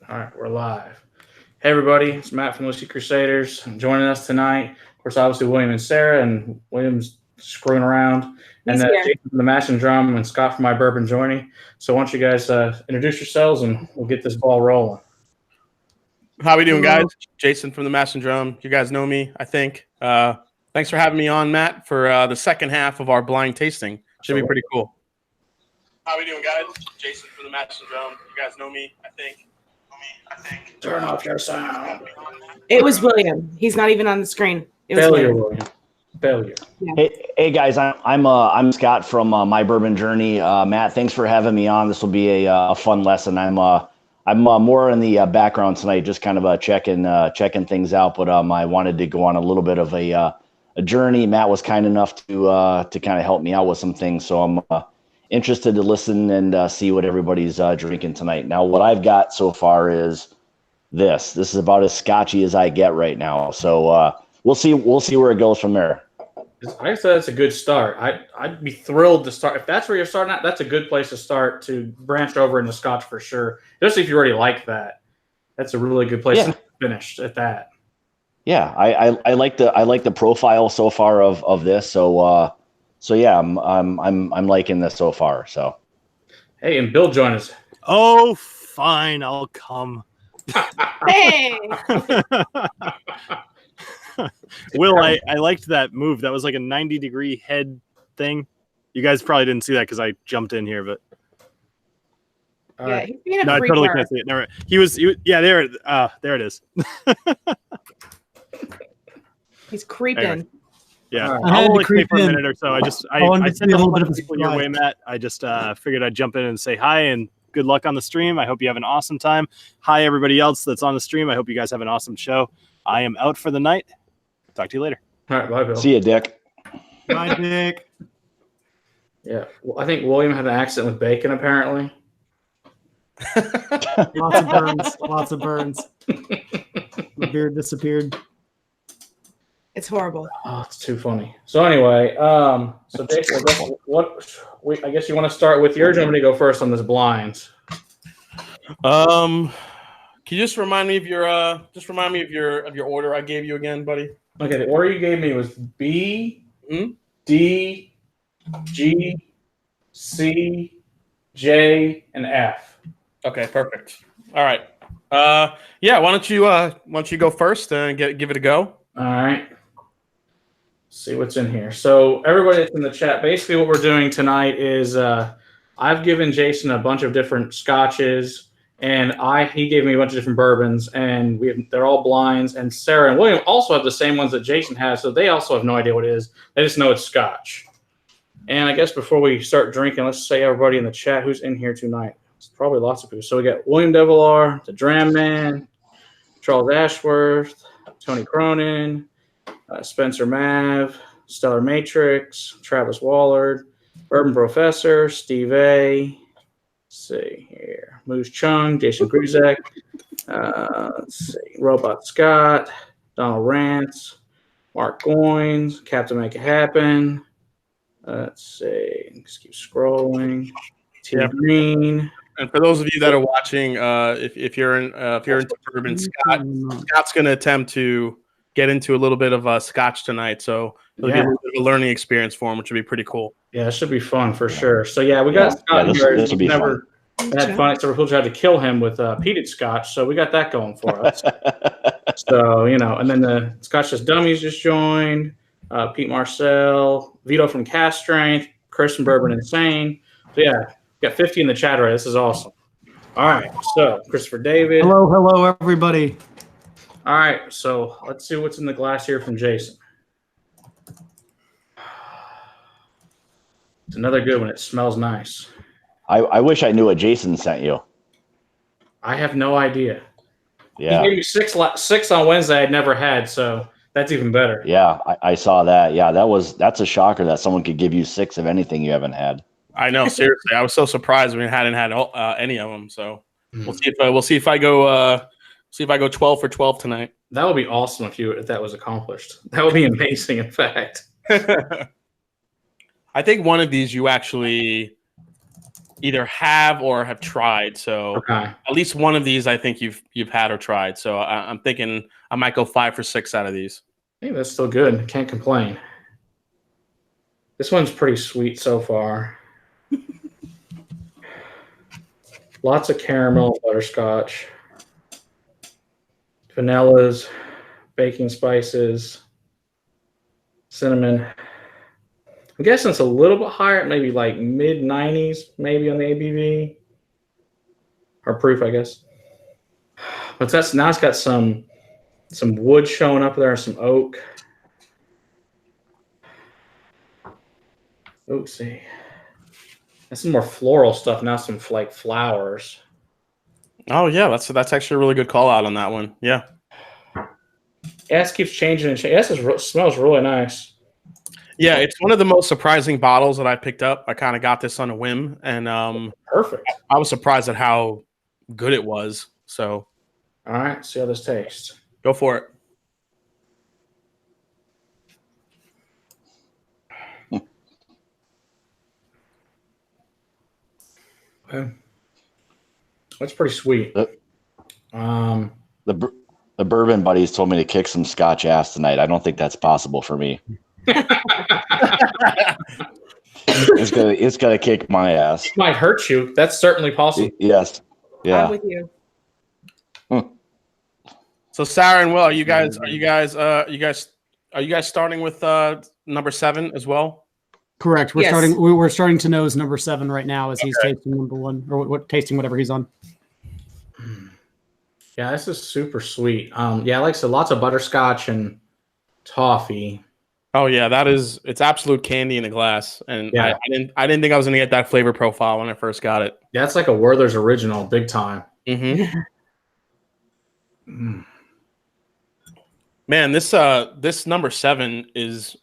All right, we're live. Hey, everybody, it's Matt from Whiskey Crusaders. Joining us tonight, of course, obviously William and Sarah, and William's screwing around, and then Jason from the Mash and Drum, and Scott from My Bourbon Journey. So, why don't you guys introduce yourselves, and we'll get this ball rolling. How we doing, guys? Jason from the Mash and Drum. You guys know me, I think. Thanks for having me on, Matt, for the second half of our blind tasting. Should be pretty cool. How we doing, guys? Jason from the Mash and Drum. You guys know me, I think. Turn off your sound. It was William. He's not even on the screen. It was Failure, William. Failure. Yeah. Hey guys, I'm Scott from My Bourbon Journey. Matt, thanks for having me on. This will be a fun lesson. I'm more in the background tonight, just kind of checking things out. But I wanted to go on a little bit of a journey. Matt was kind enough to kind of help me out with some things, so I'm interested to listen and see what everybody's drinking tonight. Now, what I've got so far is this. This is about as Scotchy as I get right now. So we'll see where it goes from there. I said that's a good start. I'd be thrilled to start. If that's where you're starting at, that's a good place to start to branch over into Scotch for sure. Especially if you already like that. That's a really good place to finish at that. Yeah, I like the profile so far of this. So yeah, I'm liking this so far. So, hey, and Bill joined us. Oh, fine, I'll come. Hey, Will, I liked that move. That was like a 90-degree head thing. You guys probably didn't see that because I jumped in here, but yeah, he's being a no, I totally can't see it. Never. He was yeah, there it is. He's creeping. Anyway. Yeah, Right. I'll only stay for a minute or so. I sent a little bunch bit of people your way, Matt. I just figured I'd jump in and say hi and good luck on the stream. I hope you have an awesome time. Hi, everybody else that's on the stream. I hope you guys have an awesome show. I am out for the night. Talk to you later. All right, bye, Bill. See you, Dick. Bye, Dick. Yeah, well, I think William had an accident with bacon, apparently. Lots of burns. Lots of burns. The beard disappeared. It's horrible. Oh, it's too funny. So anyway, so Jason, I guess you want to start with yours. I'm going to go first on this blinds. Can you just remind me of your order I gave you again, buddy? Okay, the order you gave me was B, D, G, C, J, and F. Okay, perfect. All right. Yeah. Why don't you go first and give it a go? All right. See what's in here. So everybody that's in the chat, basically what we're doing tonight is I've given Jason a bunch of different scotches, and he gave me a bunch of different bourbons, and they're all blinds. And Sarah and William also have the same ones that Jason has, so they also have no idea what it is. They just know it's Scotch. And I guess before we start drinking, let's say everybody in the chat who's in here tonight. It's probably lots of people. So we got William Devilar, the Dram Man, Charles Ashworth, Tony Cronin, Spencer Mav, Stellar Matrix, Travis Wallard, Bourbon Professor, Steve A. Let's see here. Moose Chung, Jason Gruzek, let's see, Robot Scott, Donald Rance, Mark Goins, Captain Make It Happen. Let's see. Let's keep scrolling. T. Green. And for those of you that are watching, if you're into bourbon, Scott's going to attempt to get into a little bit of Scotch tonight, so it'll be a little bit of a learning experience for him, which would be pretty cool. Yeah, it should be fun for sure. So yeah, we got Scott here. This will be never had fun. So people tried to kill him with peated Scotch, so we got that going for us. So and then the Scotch Just Dummies just joined. Pete Marcel, Vito from Cast Strength, Chris from Bourbon Insane. So yeah, we got 50 in the chat already. This is awesome. All right, so Christopher David. Hello, everybody. All right, so let's see what's in the glass here from Jason. It's another good one. It smells nice. I wish I knew what Jason sent you. I have no idea. Yeah. He gave me six on Wednesday I'd never had, so that's even better. Yeah, I saw that. Yeah, that's a shocker that someone could give you 6 of anything you haven't had. I know, seriously. I was so surprised we hadn't had any of them. So we'll see if I go 12 for 12 tonight. That would be awesome if that was accomplished. That would be amazing, in fact. I think one of these you actually either have or have tried. So Okay. at least one of these, I think you've had or tried. So I'm thinking I might go 5 for 6 out of these. Hey, that's still good. Can't complain. This one's pretty sweet so far. Lots of caramel, butterscotch, vanillas, baking spices, cinnamon. I'm guessing it's a little bit higher, maybe like mid 90s, maybe on the ABV or proof, I guess. But now it's got some wood showing up there, some oak. Oopsie. That's some more floral stuff. Now some like flowers. Oh yeah, that's actually a really good call out on that one. Yeah. Yeah, this keeps changing and changing. This smells really nice. Yeah, it's one of the most surprising bottles that I picked up. I kind of got this on a whim, and Perfect. I was surprised at how good it was. So, All right, see how this tastes. go for it. Okay. That's pretty sweet. The bourbon buddies told me to kick some Scotch ass tonight. I don't think that's possible for me. It's gonna kick my ass. It might hurt you. That's certainly possible. Yes. I'm Yeah. with you. So, Sarah and Will, are you guys starting with number 7 as well? Correct. We're Yes. starting. We're starting to nose number 7 right now as he's tasting number 1 or tasting whatever he's on. Yeah, this is super sweet. Yeah, like I said, lots of butterscotch and toffee. Oh yeah, it's absolute candy in a glass, and Yeah. I didn't think I was gonna get that flavor profile when I first got it. That's like a Werther's original, big time. Mm-hmm. Mm. Man, this number 7 is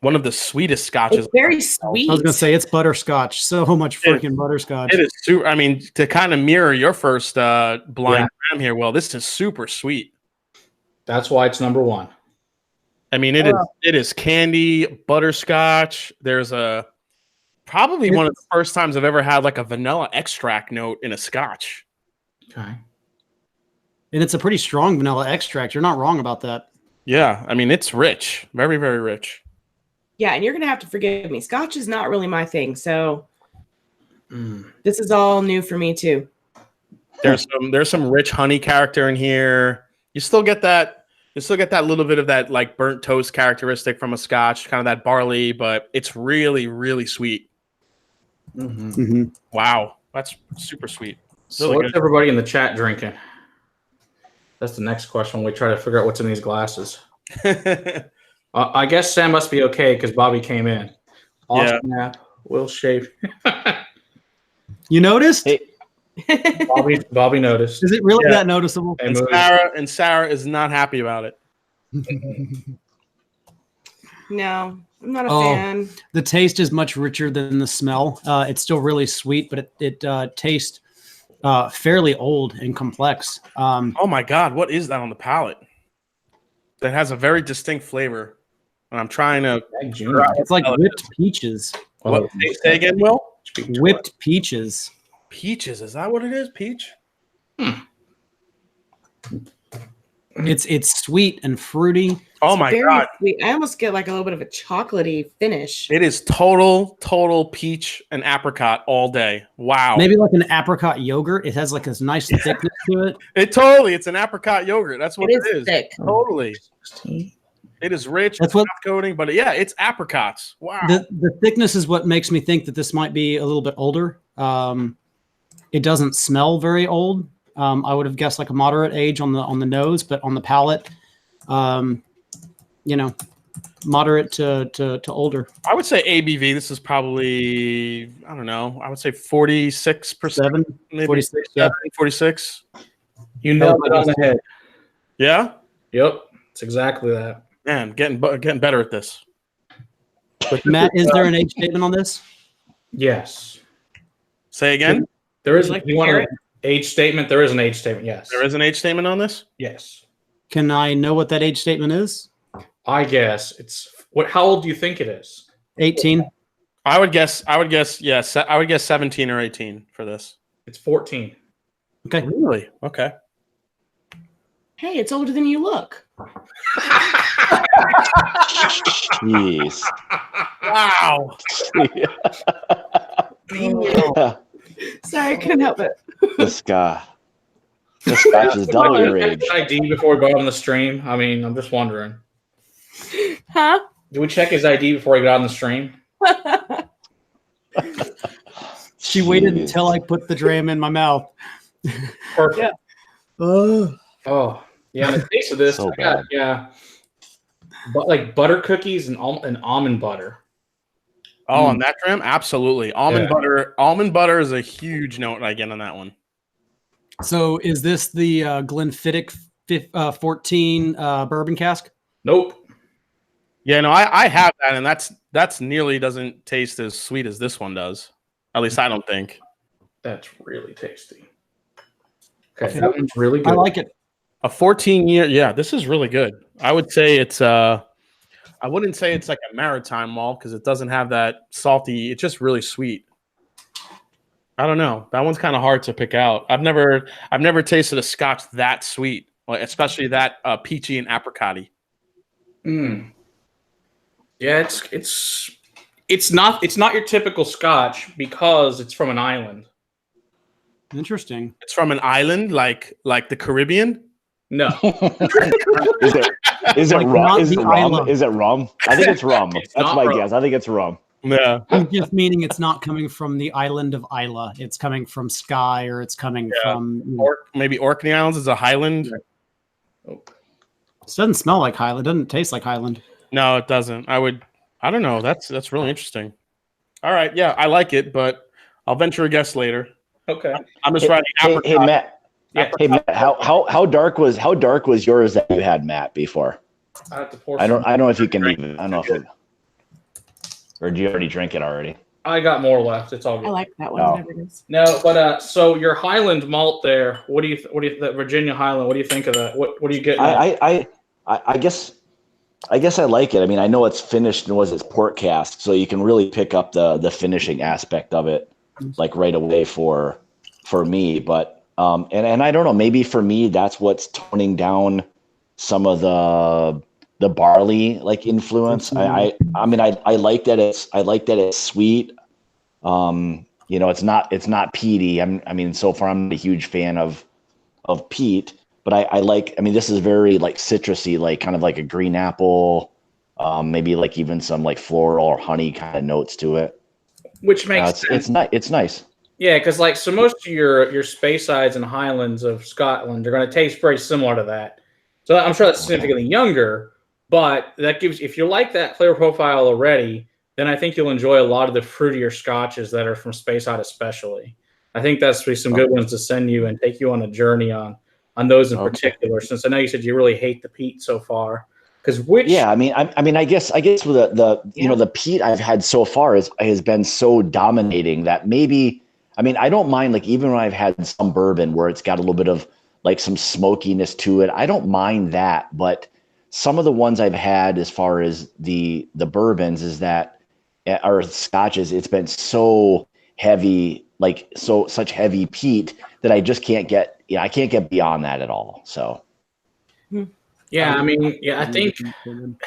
one of the sweetest scotches. It's very sweet. I was gonna say it's butterscotch. So much freaking butterscotch. It is super. I mean, to kind of mirror your first blind gram here, Will, this is super sweet. That's why it's number 1. I mean, it is candy, butterscotch. There's probably one of the first times I've ever had like a vanilla extract note in a scotch. Okay. And it's a pretty strong vanilla extract. You're not wrong about that. Yeah, I mean, it's rich, very, very rich. Yeah, and you're gonna have to forgive me. Scotch is not really my thing, so this is all new for me too. There's some rich honey character in here. You still get that little bit of that like burnt toast characteristic from a scotch, kind of that barley, but it's really, really sweet. Mm-hmm. Mm-hmm. Wow, that's super sweet. So Really what's good. everybody in the chat drinking? That's the next question. We try to figure out what's in these glasses. I guess Sam must be okay because Bobby came in. Awesome nap. Will shave. You noticed? Hey. Bobby noticed. Is it really Yeah. that noticeable? And And Sarah is not happy about it. No, I'm not a Oh. fan. The taste is much richer than the smell. It's still really sweet, but it tastes fairly old and complex. Oh my God, what is that on the palate? That has a very distinct flavor. And I'm trying to. It's like whipped peaches. What? Say again, Will? Whipped peaches. Peaches, is that what it is? Peach? It's sweet and fruity. Oh my Very God. sweet. I almost get like a little bit of a chocolatey finish. It is total peach and apricot all day. Wow. Maybe like an apricot yogurt. It has like this nice thickness to it. It's an apricot yogurt. That's what It it is is. thick. Totally. It is rich. That's It's what- soft coating, but yeah, it's apricots. Wow. The thickness is what makes me think that this might be a little bit older. It doesn't smell very old. I would have guessed like a moderate age on the nose, but on the palate, moderate to older. I would say ABV. This is probably, I don't know. I would say 46%. 7, Maybe 46. 46. You nailed it on the head. Yeah? Yep. It's exactly that. Man, getting better at this. Matt, is there an age statement on this? Yes. Say again? There is. Like You want carrot? an age statement? There is an age statement. Yes. There is an age statement on this? Yes. Can I know what that age statement is? I guess it's what. How old do you think it is? 18. I would guess. Yes, I would guess 17 or 18 for this. It's 14. Okay. Really? Okay. Hey, it's older than you look. Jeez. Wow. Sorry, I couldn't help it. This guy. This Scotch is double your age. ID before we go on the stream. I mean, I'm just wondering. Huh? Do we check his ID before he got on the stream? She waited until I put the dram in my mouth. Perfect. Oh. Oh, yeah. And the taste of this, So I got, bad. yeah, but like butter cookies and almond butter. Oh, on that trim, absolutely. Almond Yeah. butter. Almond butter is a huge note I get on that one. So is this the Glenfiddich 14 bourbon cask? Nope. Yeah, no, I have that, and that's nearly doesn't taste as sweet as this one does. At least I don't think. That's really tasty. Okay, that one's really good. I like it. A 14-year, yeah, this is really good. I would say it's I wouldn't say it's like a maritime malt because it doesn't have that salty. It's just really sweet. I don't know. That one's kind of hard to pick out. I've never tasted a Scotch that sweet, especially that peachy and apricot-y. Mm. Yeah, it's not your typical Scotch because it's from an island. Interesting. It's from an island like the Caribbean. No, Is it Like rum? not Is it the rum? island. Is it rum? I think it's rum. It's That's not my rum. guess. I think it's rum. Yeah. I'm just meaning it's not coming from the island of Isla. It's coming from Skye, or it's coming from. Maybe Orkney Islands is a highland. It doesn't smell like Highland. It doesn't taste like Highland. No, it doesn't. I don't know. That's really interesting. All right, yeah, I like it, but I'll venture a guess later. okay. I'm just writing Hey, apricot. Matt. Yeah. Hey Matt, how dark was yours that you had, Matt, before? I have to pour. I don't know if you can even. I don't know if it, or do you already drink it already? I got more left. It's all good. I like that one. Oh. Whatever it is. No, but so your Highland malt there. What do you that Virginia Highland? What do you think of that? What do you get? I guess I like it. I mean, I know it's finished and it's port cask, so you can really pick up the finishing aspect of it like right away for me. But and I don't know, maybe for me that's what's toning down some of the barley like influence. I mean I like that it's sweet. You know, it's not peaty. I mean, so far I'm not a huge fan of peat. But I like, I mean, this is very like citrusy, like kind of like a green apple, maybe like even some like floral or honey kind of notes to it. Which makes sense. It's nice. Yeah, because like so most of your Speysides and Highlands of Scotland are going to taste very similar to that. So I'm sure that's significantly younger, but that gives, if you like that flavor profile already, then I think you'll enjoy a lot of the fruitier Scotches that are from Speyside especially. I think that's some good ones to send you and take you on a journey on those in particular, since I know you said you really hate the peat so far. Because I mean I guess with the you know the peat I've had so far has been so dominating that maybe, I mean, I don't mind, like even when I've had some bourbon where it's got a little bit of like some smokiness to it, I don't mind that. But some of the ones I've had as far as the bourbons is that, or Scotches, it's been so heavy, like such heavy peat that I just can't get, I can't get beyond that at all. So. Yeah, I mean, I think,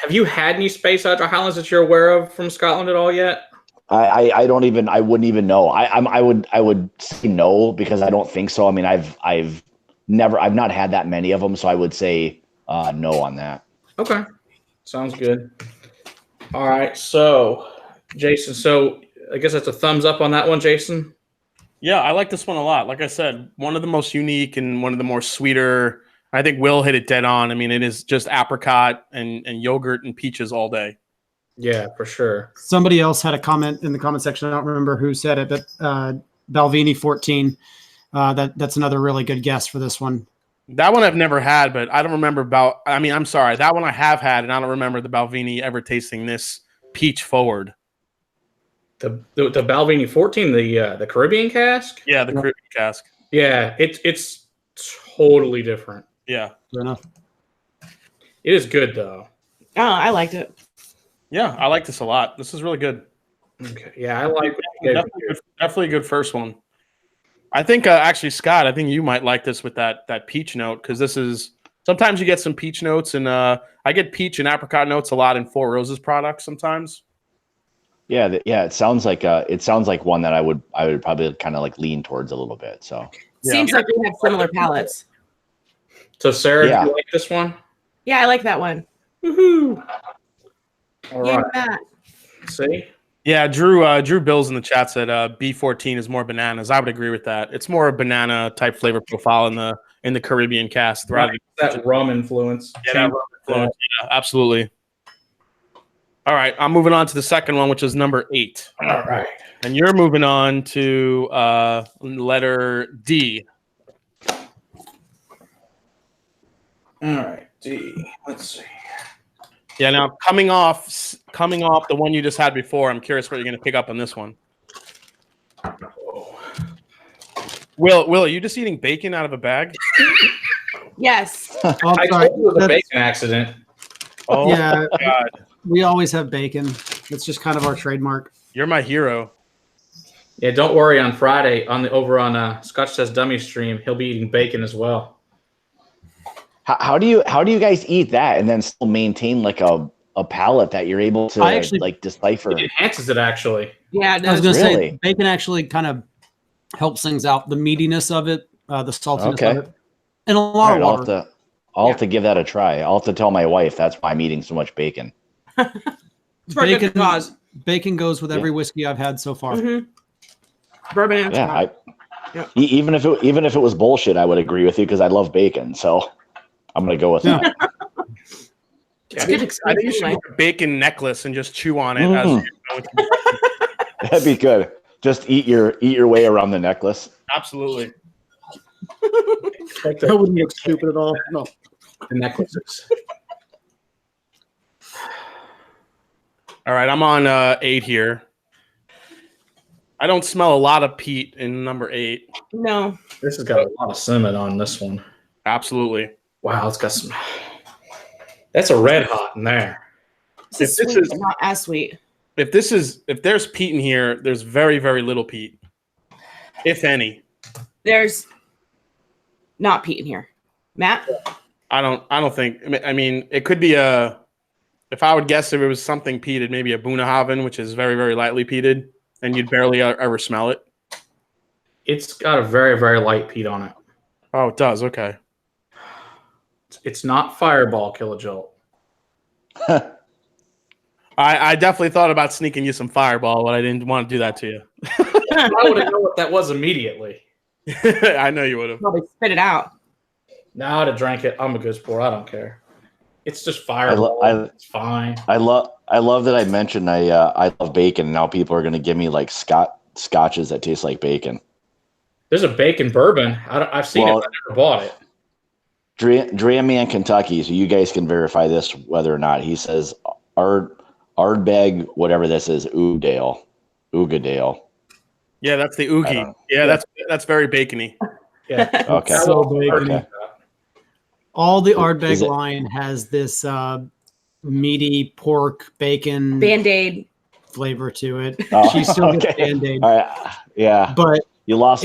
have you had any Speysides or Highlands that you're aware of from Scotland at all yet? I wouldn't even know. I would say no, because I don't think so. I mean, I've not had that many of them, so I would say no on that. Okay, sounds good. All right, so Jason, so I guess that's a thumbs up on that one, Jason. Yeah, I like this one a lot. Like I said, one of the most unique and one of the more sweeter. I think Will hit it dead on. I mean, it is just apricot and yogurt and peaches all day. Yeah, for sure. Somebody else had a comment in the comment section. I don't remember who said it, but Balvenie 14. That's another really good guess for this one. That one I've never had, but I don't remember I'm sorry. That one I have had, and I don't remember the Balvenie ever tasting this peach forward. The Balvenie 14, the Caribbean cask? Yeah, the Caribbean cask. Yeah, it's totally different. Yeah. Fair enough. It is good though. Oh, I liked it. Yeah, I like this a lot. This is really good. Okay. Yeah, I like what you gave me. Definitely a good first one. I think actually, Scott, I think you might like this with that peach note because this is sometimes you get some peach notes and I get peach and apricot notes a lot in Four Roses products sometimes. Yeah, it sounds like one that I would probably kind of like lean towards a little bit. So Seems like we have similar palates. So, Sarah, Yeah. do you like this one? Yeah, I like that one. Woohoo! All Yeah, right. Matt. See? Yeah, Drew Bills in the chat said B14 is more bananas. I would agree with that. It's more a banana type flavor profile in the Caribbean cast. Right. That rum influence. Yeah, that rum influence. Yeah, absolutely. All right, I'm moving on to the second one, which is number 8. All right. And you're moving on to letter D. All right. D. Let's see. Yeah, now coming off the one you just had before, I'm curious what you're going to pick up on this one. Will, are you just eating bacon out of a bag? Yes. Oh, I'm I sorry. told you it was a That's- bacon accident. Oh, Yeah, my God. we always have bacon. It's just kind of our trademark. You're my hero. Yeah, don't worry. On Friday, over on Scotch Says Dummy stream, he'll be eating bacon as well. how do you guys eat that and then still maintain like a palate that you're able to like decipher? It enhances it, actually. Yeah, it I was does. going to Really? say bacon actually kind of helps things out. The meatiness of it, the saltiness Okay. of it, and a lot of All right, water. I'll have to give that a try. I'll have to tell my wife that's why I'm eating so much bacon. It's for a good cause. Bacon goes with every whiskey I've had so far. Mm-hmm. Bourbon and Yeah, Scotch. Yeah. even if it was bullshit, I would agree with you because I love bacon. So I'm gonna go with Yeah. that. It's good I think you experience. should Anyway. make a bacon necklace and just chew on it as you go into the That'd be good. Just eat your way around the necklace. Absolutely. Like That the wouldn't look stupid at all. No. necklaces. All right, I'm on 8 here. I don't smell a lot of peat in number 8. No. This has got a lot of cinnamon on this one. Absolutely. Wow, it's got some. That's a red hot in there. This is sweet, but not as sweet. If there's peat in here, there's very, very little peat, if any. There's not peat in here. Matt? I don't think. I mean, it could be a. If I would guess, if it was something peated, maybe a Bunnahabhain, which is very, very lightly peated, and you'd barely ever smell it. It's got a very, very light peat on it. Oh, it does. Okay. It's not Fireball Kilojolt. I definitely thought about sneaking you some Fireball, but I didn't want to do that to you. I would have known what that was immediately. I know you would have. Probably spit it out. Now I'd have drank it. I'm a good sport. I don't care. It's just Fireball. It's fine. I love that I mentioned I love bacon. And now people are gonna give me like scotches that taste like bacon. There's a bacon bourbon. I've seen it, but I never bought it. Dram-Man, Kentucky. So you guys can verify this whether or not. He says Ardbeg, whatever this is, Ugadale. Yeah, that's the Oogie. Yeah, that's very bacony. Yeah. Okay. So bacony. Okay. All the Is Ardbeg it- line has this meaty pork bacon Band-Aid. flavor to it. Oh, She still gets okay. Band-Aid. All right. Yeah. But You lost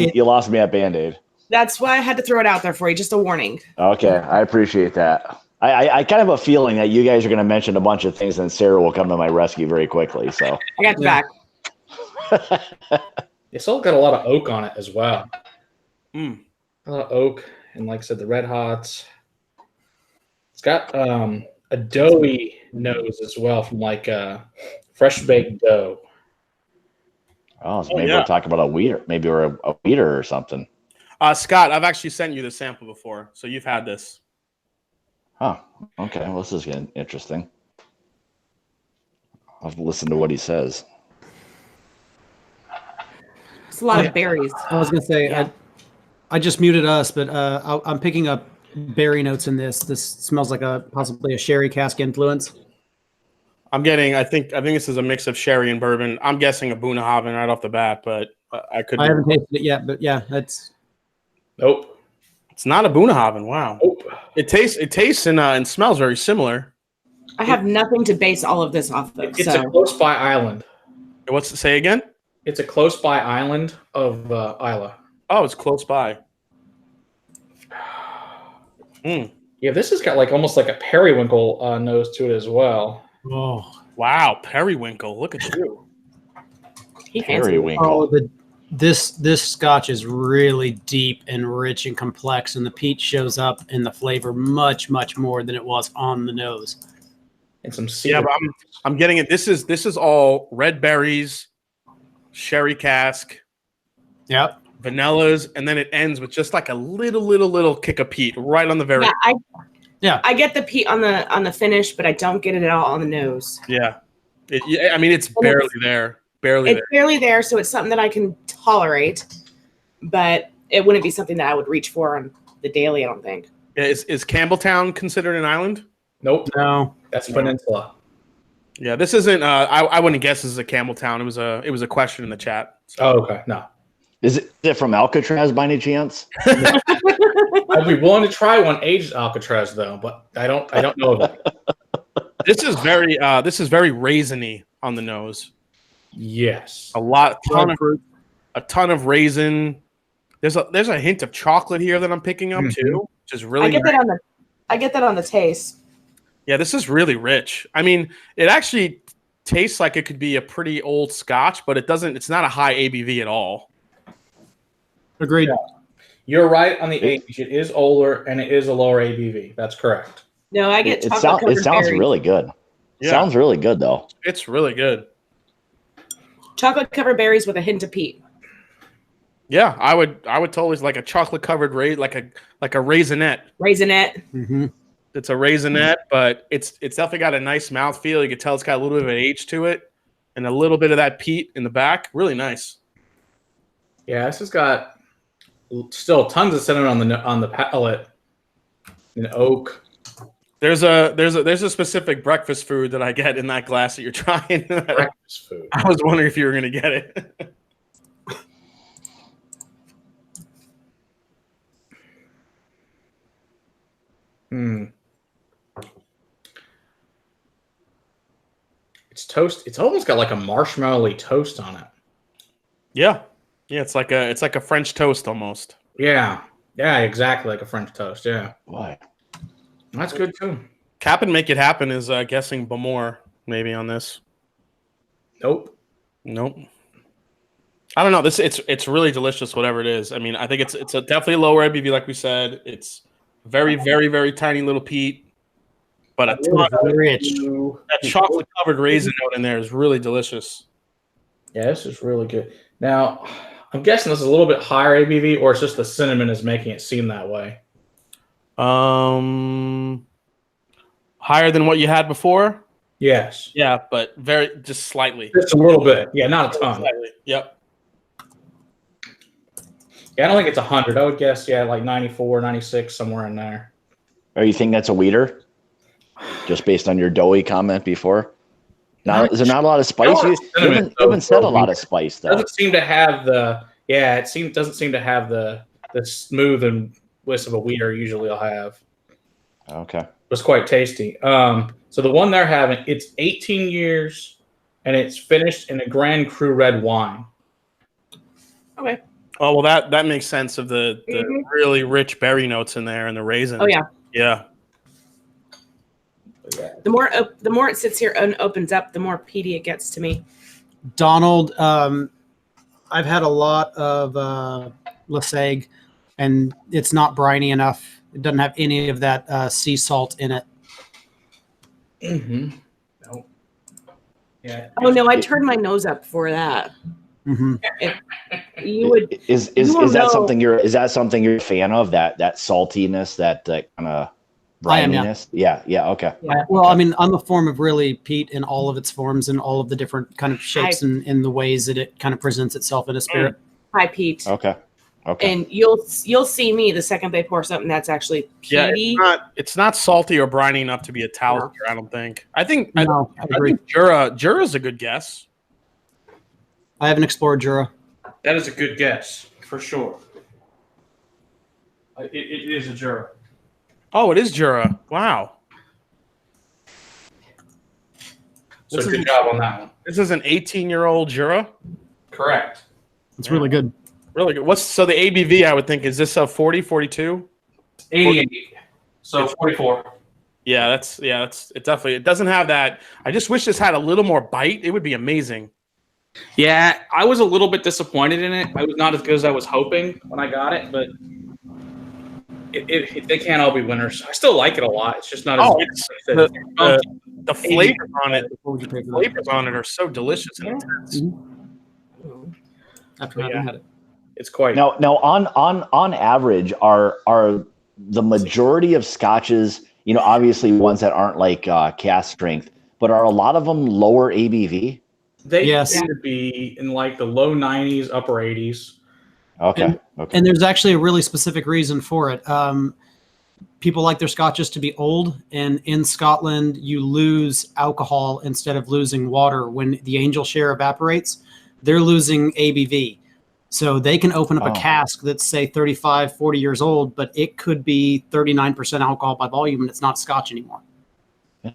me at Band-Aid. That's why I had to throw it out there for you. Just a warning. Okay, I appreciate that. I kind of have a feeling that you guys are going to mention a bunch of things, and Sarah will come to my rescue very quickly. So I got you Yeah. back. It's all got a lot of oak on it as well. Mm. A lot of oak, and like I said, the red hots. It's got a doughy nose as well from like fresh baked dough. oh, so maybe we'll talk about a weeder, maybe we're a weeder or something. Scott, I've actually sent you the sample before, so you've had this. Huh. Okay. Well, this is getting interesting. I'll have to listen to what he says. It's a lot of berries. I was going to say, Yeah. I just muted us, but I'm picking up berry notes in this. This smells like possibly a sherry cask influence. I'm getting. I think this is a mix of sherry and bourbon. I'm guessing a Bunnahabhain right off the bat, but I could. I haven't tasted it yet, but yeah, that's Nope. It's not a Bunnahabhain. Wow. Nope. It tastes and smells very similar. I have nothing to base all of this off of. It's So a close by island. What's it say again? It's a close by island of Isla. Oh, it's close by. Yeah, this has got like almost like a periwinkle nose to it as well. Oh, Wow, periwinkle. Look at you. He fancy. Periwinkle. this Scotch is really deep and rich and complex, and the peat shows up in the flavor much more than it was on the nose. And some Yeah, cedar. but I'm getting it. This is all red berries, sherry cask, Yep. vanillas, and then it ends with just like a little kick of peat right on the very. Yeah, I get the peat on the finish, but I don't get it at all on the nose. Yeah. I mean, it's barely there. It's barely there, so it's something that I can tolerate, but it wouldn't be something that I would reach for on the daily, I don't think. Yeah, is Campbelltown considered an island? Nope. No. That's peninsula. Yeah, this isn't. I wouldn't guess this is a Campbelltown. It was a question in the chat. Oh, okay. No. Is it from Alcatraz by any chance? I'd be willing to try one aged Alcatraz though, but I don't know of it. This is very raisiny on the nose. Yes. A ton of raisin. There's a hint of chocolate here that I'm picking up too, which is really. I get that on the taste. Yeah, this is really rich. I mean, it actually tastes like it could be a pretty old Scotch, but it doesn't. It's not a high ABV at all. Agreed. Yeah. You're right on the age. It is older and it is a lower ABV. That's correct. No, I get It chocolate covered sounds berries. really good. Yeah. Sounds really good though. It's really good. Chocolate covered berries with a hint of peat. Yeah, I would totally like a chocolate covered like a raisinette. Raisinette. Mm-hmm. It's a raisinette, but it's definitely got a nice mouthfeel. You can tell it's got a little bit of an age to it, and a little bit of that peat in the back. Really nice. Yeah, this has got still tons of cinnamon on the palate. And oak. There's a specific breakfast food that I get in that glass that you're trying. Breakfast food. I was wondering if you were going to get it. It's toast. It's almost got like a marshmallowy toast on it. Yeah, it's like a French toast almost. Yeah, exactly like a French toast. Yeah, Why? that's good too. Cap and Make It Happen is guessing Bamore maybe on this. Nope. I don't know. It's really delicious. Whatever it is. I mean, I think it's a definitely lower ABV, like we said. It's very very tiny little peat, but a ton of Rich. that chocolate covered raisin note in there is really delicious. Yeah, this is really good. Now, I'm guessing this is a little bit higher ABV, or it's just the cinnamon is making it seem that way. Higher than what you had before. Yes. Yeah, but just slightly. Just a little bit. Yeah, not a ton. Slightly. Yep. Yeah, I don't think it's 100. I would guess, like 94, 96, somewhere in there. Or you think that's a weeder? Just based on your doughy comment before? Now, is there not a lot of spice? You haven't said a lot of spice though. Doesn't seem to have doesn't seem to have the smooth and whisk of a weeder usually I'll have. Okay. It was quite tasty. So the one they're having, it's 18 years and it's finished in a Grand Cru red wine. Okay. Oh well, that makes sense of the really rich berry notes in there and the raisins. Oh yeah. Yeah. The more it sits here and opens up, the more peaty it gets to me. Donald, I've had a lot of Lesage, and it's not briny enough. It doesn't have any of that sea salt in it. Mm-hmm. No. Yeah. Oh no, I turned my nose up for that. Mm-hmm. You would is that something you're a fan of, that saltiness, that kind of brininess? Yeah, okay. Yeah, well, I mean, I'm a form of really peat in all of its forms and all of the different kind of shapes and in the ways that it kind of presents itself in a spirit. high peat. Okay. And you'll see me the second they pour something that's actually peaty. Yeah, it's not salty or briny enough to be a Talisker, I don't think. I think I agree. think Jura's a good guess. I haven't explored Jura. That is a good guess, for sure. It is a Jura. Oh, it is Jura. Wow. So good job on that one. This is an 18-year-old Jura. Correct. It's really good. Really good. So the ABV? I would think is this a 40, 42? 88. So 44. Yeah, that's it. Definitely, it doesn't have that. I just wish this had a little more bite. It would be amazing. Yeah, I was a little bit disappointed in it. I was not as good as I was hoping when I got it, but they can't all be winners. I still like it a lot. It's just not as good as the flavors on it. The flavors on it are so delicious and intense. After having had it. It's quite Now on average, are the majority of scotches, obviously ones that aren't like cask strength, but are a lot of them lower ABV? They Yes. tend to be in like the low 90s, upper 80s. Okay. And there's actually a really specific reason for it. People like their scotches to be old, and in Scotland, you lose alcohol instead of losing water. When the angel share evaporates, they're losing ABV. So they can open up a cask that's, say, 35, 40 years old, but it could be 39% alcohol by volume, and it's not Scotch anymore.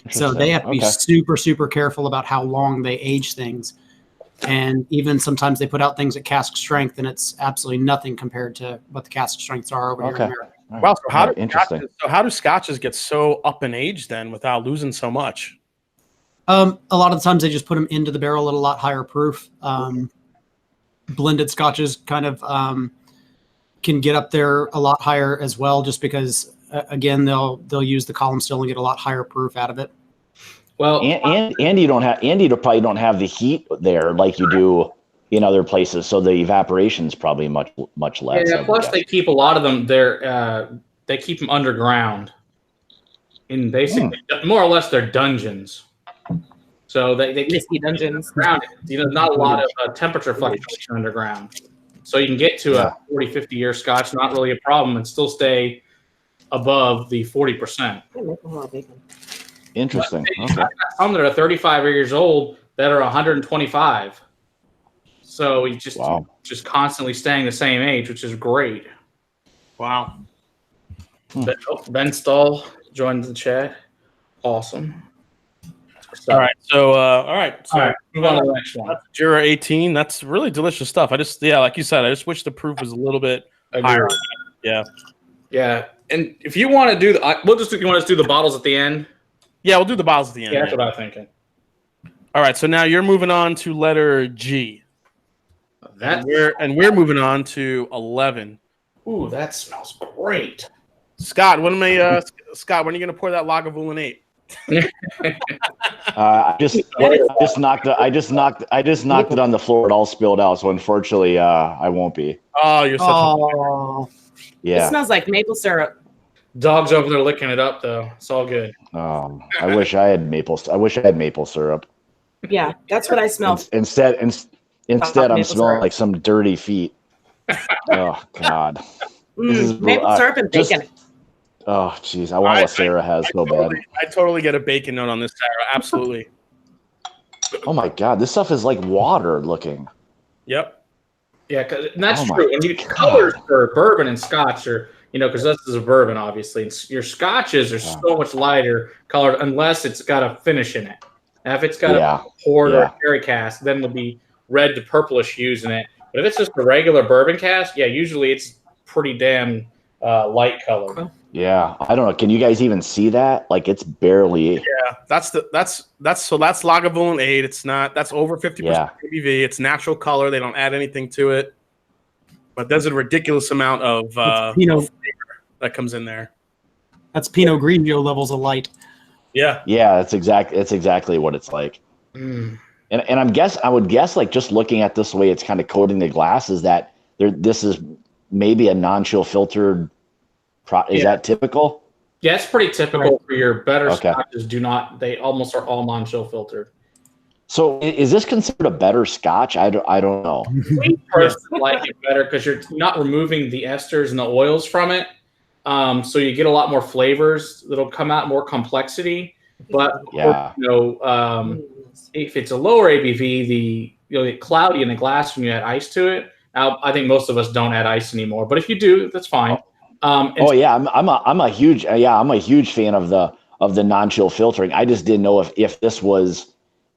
So they have to be super, super careful about how long they age things. And even sometimes they put out things at cask strength, and it's absolutely nothing compared to what the cask strengths are over here in America. Wow. So how do scotches get so up in age then without losing so much? A lot of the times they just put them into the barrel at a lot higher proof. Blended scotches kind of can get up there a lot higher as well, just because again they'll use the column still and get a lot higher proof out of it. Well, and you probably don't have the heat there like you do in other places, so the evaporation's probably much less. Yeah, plus they keep a lot of them there. They keep them underground in basically more or less their dungeons. So they keep Whiskey dungeons. Around it. Not a lot of temperature fluctuation underground. So you can get to a 40, 50-year scotch, not really a problem, and still stay above the 40%. Interesting. I've got some that are 35 years old that are 125. So you just constantly staying the same age, which is great. Wow. Ben Stahl joined the chat. Awesome. All right. So move on to the next one. That's Jura 18. That's really delicious stuff. Like you said, I just wish the proof was a little bit higher. Yeah. Yeah. And if you want to do you want us to do the bottles at the end? Yeah, we'll do the bottles at the end. Yeah, that's what I'm thinking. All right. So now you're moving on to letter G. And we're moving on to 11. Ooh, that smells great. Scott, when are you going to pour that Lagavulin 8? I just knocked it on the floor. It all spilled out. So unfortunately, I won't be. Oh, you're such yeah. It smells like maple syrup. Dog's over there licking it up, though. It's all good. I wish I had maple syrup. Yeah, that's what I smell. Instead, I'm smelling like some dirty feet. Oh God. Maple syrup and bacon. Oh jeez, I want what Sarah has so bad. I totally get a bacon note on this, Sarah. Absolutely. Oh my God, this stuff is like water looking. Yep. Yeah, that's true. And you colors for bourbon and Scotch are, because this is a bourbon, obviously. Your Scotches are so much lighter colored unless it's got a finish in it. Now, if it's got a port or a sherry cask, then it'll be red to purplish hues in it. But if it's just a regular bourbon cask, usually it's pretty damn light colored. Yeah, I don't know. Can you guys even see that? Like it's barely. Yeah, that's Lagavulin 8. It's not. That's over 50% ABV. It's natural color. They don't add anything to it. But there's a ridiculous amount of flavor that comes in there. That's Pinot Grigio levels of light. Yeah. Yeah, it's exactly what it's like. And I would guess like just looking at this way, it's kind of coating the glass is that this is maybe a non-chill filtered. Is that typical? Yeah, it's pretty typical for your better scotches. They almost are all non-chill filtered. So is this considered a better scotch? I don't know. We personally like it better because you're not removing the esters and the oils from it. So you get a lot more flavors that'll come out, more complexity. But if it's a lower ABV, you'll get cloudy in the glass when you add ice to it. Now, I think most of us don't add ice anymore, but if you do, that's fine. I'm a huge fan of the non-chill filtering. I just didn't know if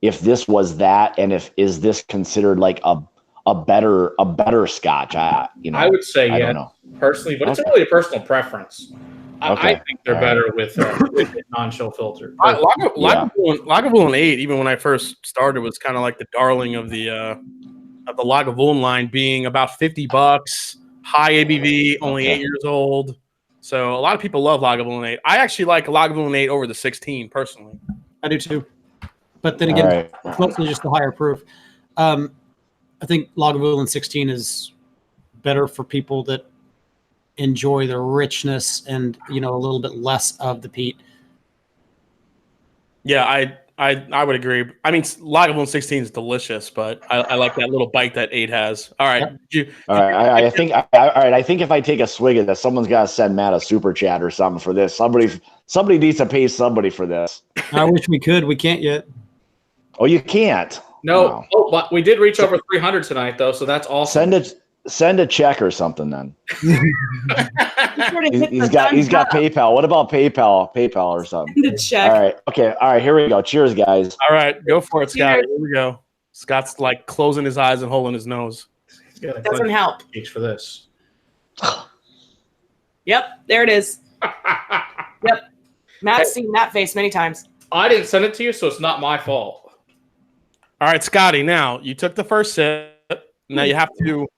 if this was that, and is this considered like a better Scotch? I would say I yes, don't know. personally, but it's Okay. really a personal preference. I Okay. think they're All right. better with non-chill filter. Lagavulin 8, even when I first started, was kind of like the darling of the Lagavulin line, being about $50, high ABV, only 8 years old. So a lot of people love Lagavulin 8. I actually like Lagavulin 8 over the 16 personally. I do too. But then again, All it's mostly just the higher proof. I think Lagavulin 16 is better for people that enjoy the richness and a little bit less of the peat. Yeah, I would agree. I mean, Lagavulin 16 is delicious, but I like that little bite that 8 has. All right. Yep. All right. I think I think if I take a swig of this, someone's got to send Matt a super chat or something for this. Somebody needs to pay somebody for this. I wish we could. We can't yet. Oh, you can't. No, Wow. but we did reach over 300 tonight, though, so that's awesome. Send a check or something then. He's He's got PayPal. What about PayPal or something? to check. All right. Okay. All right. Here we go. Cheers, guys. All right, go for it, Scott. Cheers. Here we go. Scott's like closing his eyes and holding his nose. He's got a Doesn't help. case for this. Yep, there it is. Yep. Matt's seen that face many times. I didn't send it to you, so it's not my fault. All right, Scotty. Now you took the first sip. Now you have to.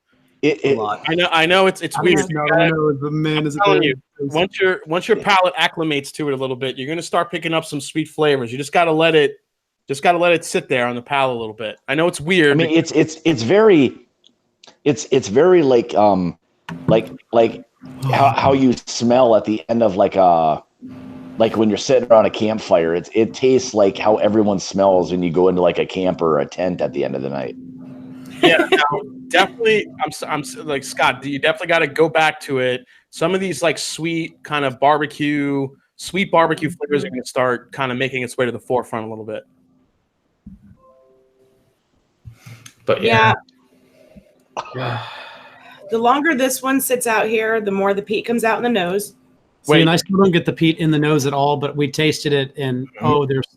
I know it's weird. The man is I'm telling you, once your palate acclimates to it a little bit, you're gonna start picking up some sweet flavors. You just gotta let it sit there on the palate a little bit. I know it's weird. I mean, it's very like how you smell at the end of like when you're sitting around a campfire. It tastes like how everyone smells when you go into like a camp or a tent at the end of the night. Yeah, no, definitely. I'm like Scott. You definitely got to go back to it. Some of these like sweet kind of sweet barbecue flavors are going to start kind of making its way to the forefront a little bit. But Yeah. The longer this one sits out here, the more the peat comes out in the nose. See, and I still don't get the peat in the nose at all, but we tasted it, and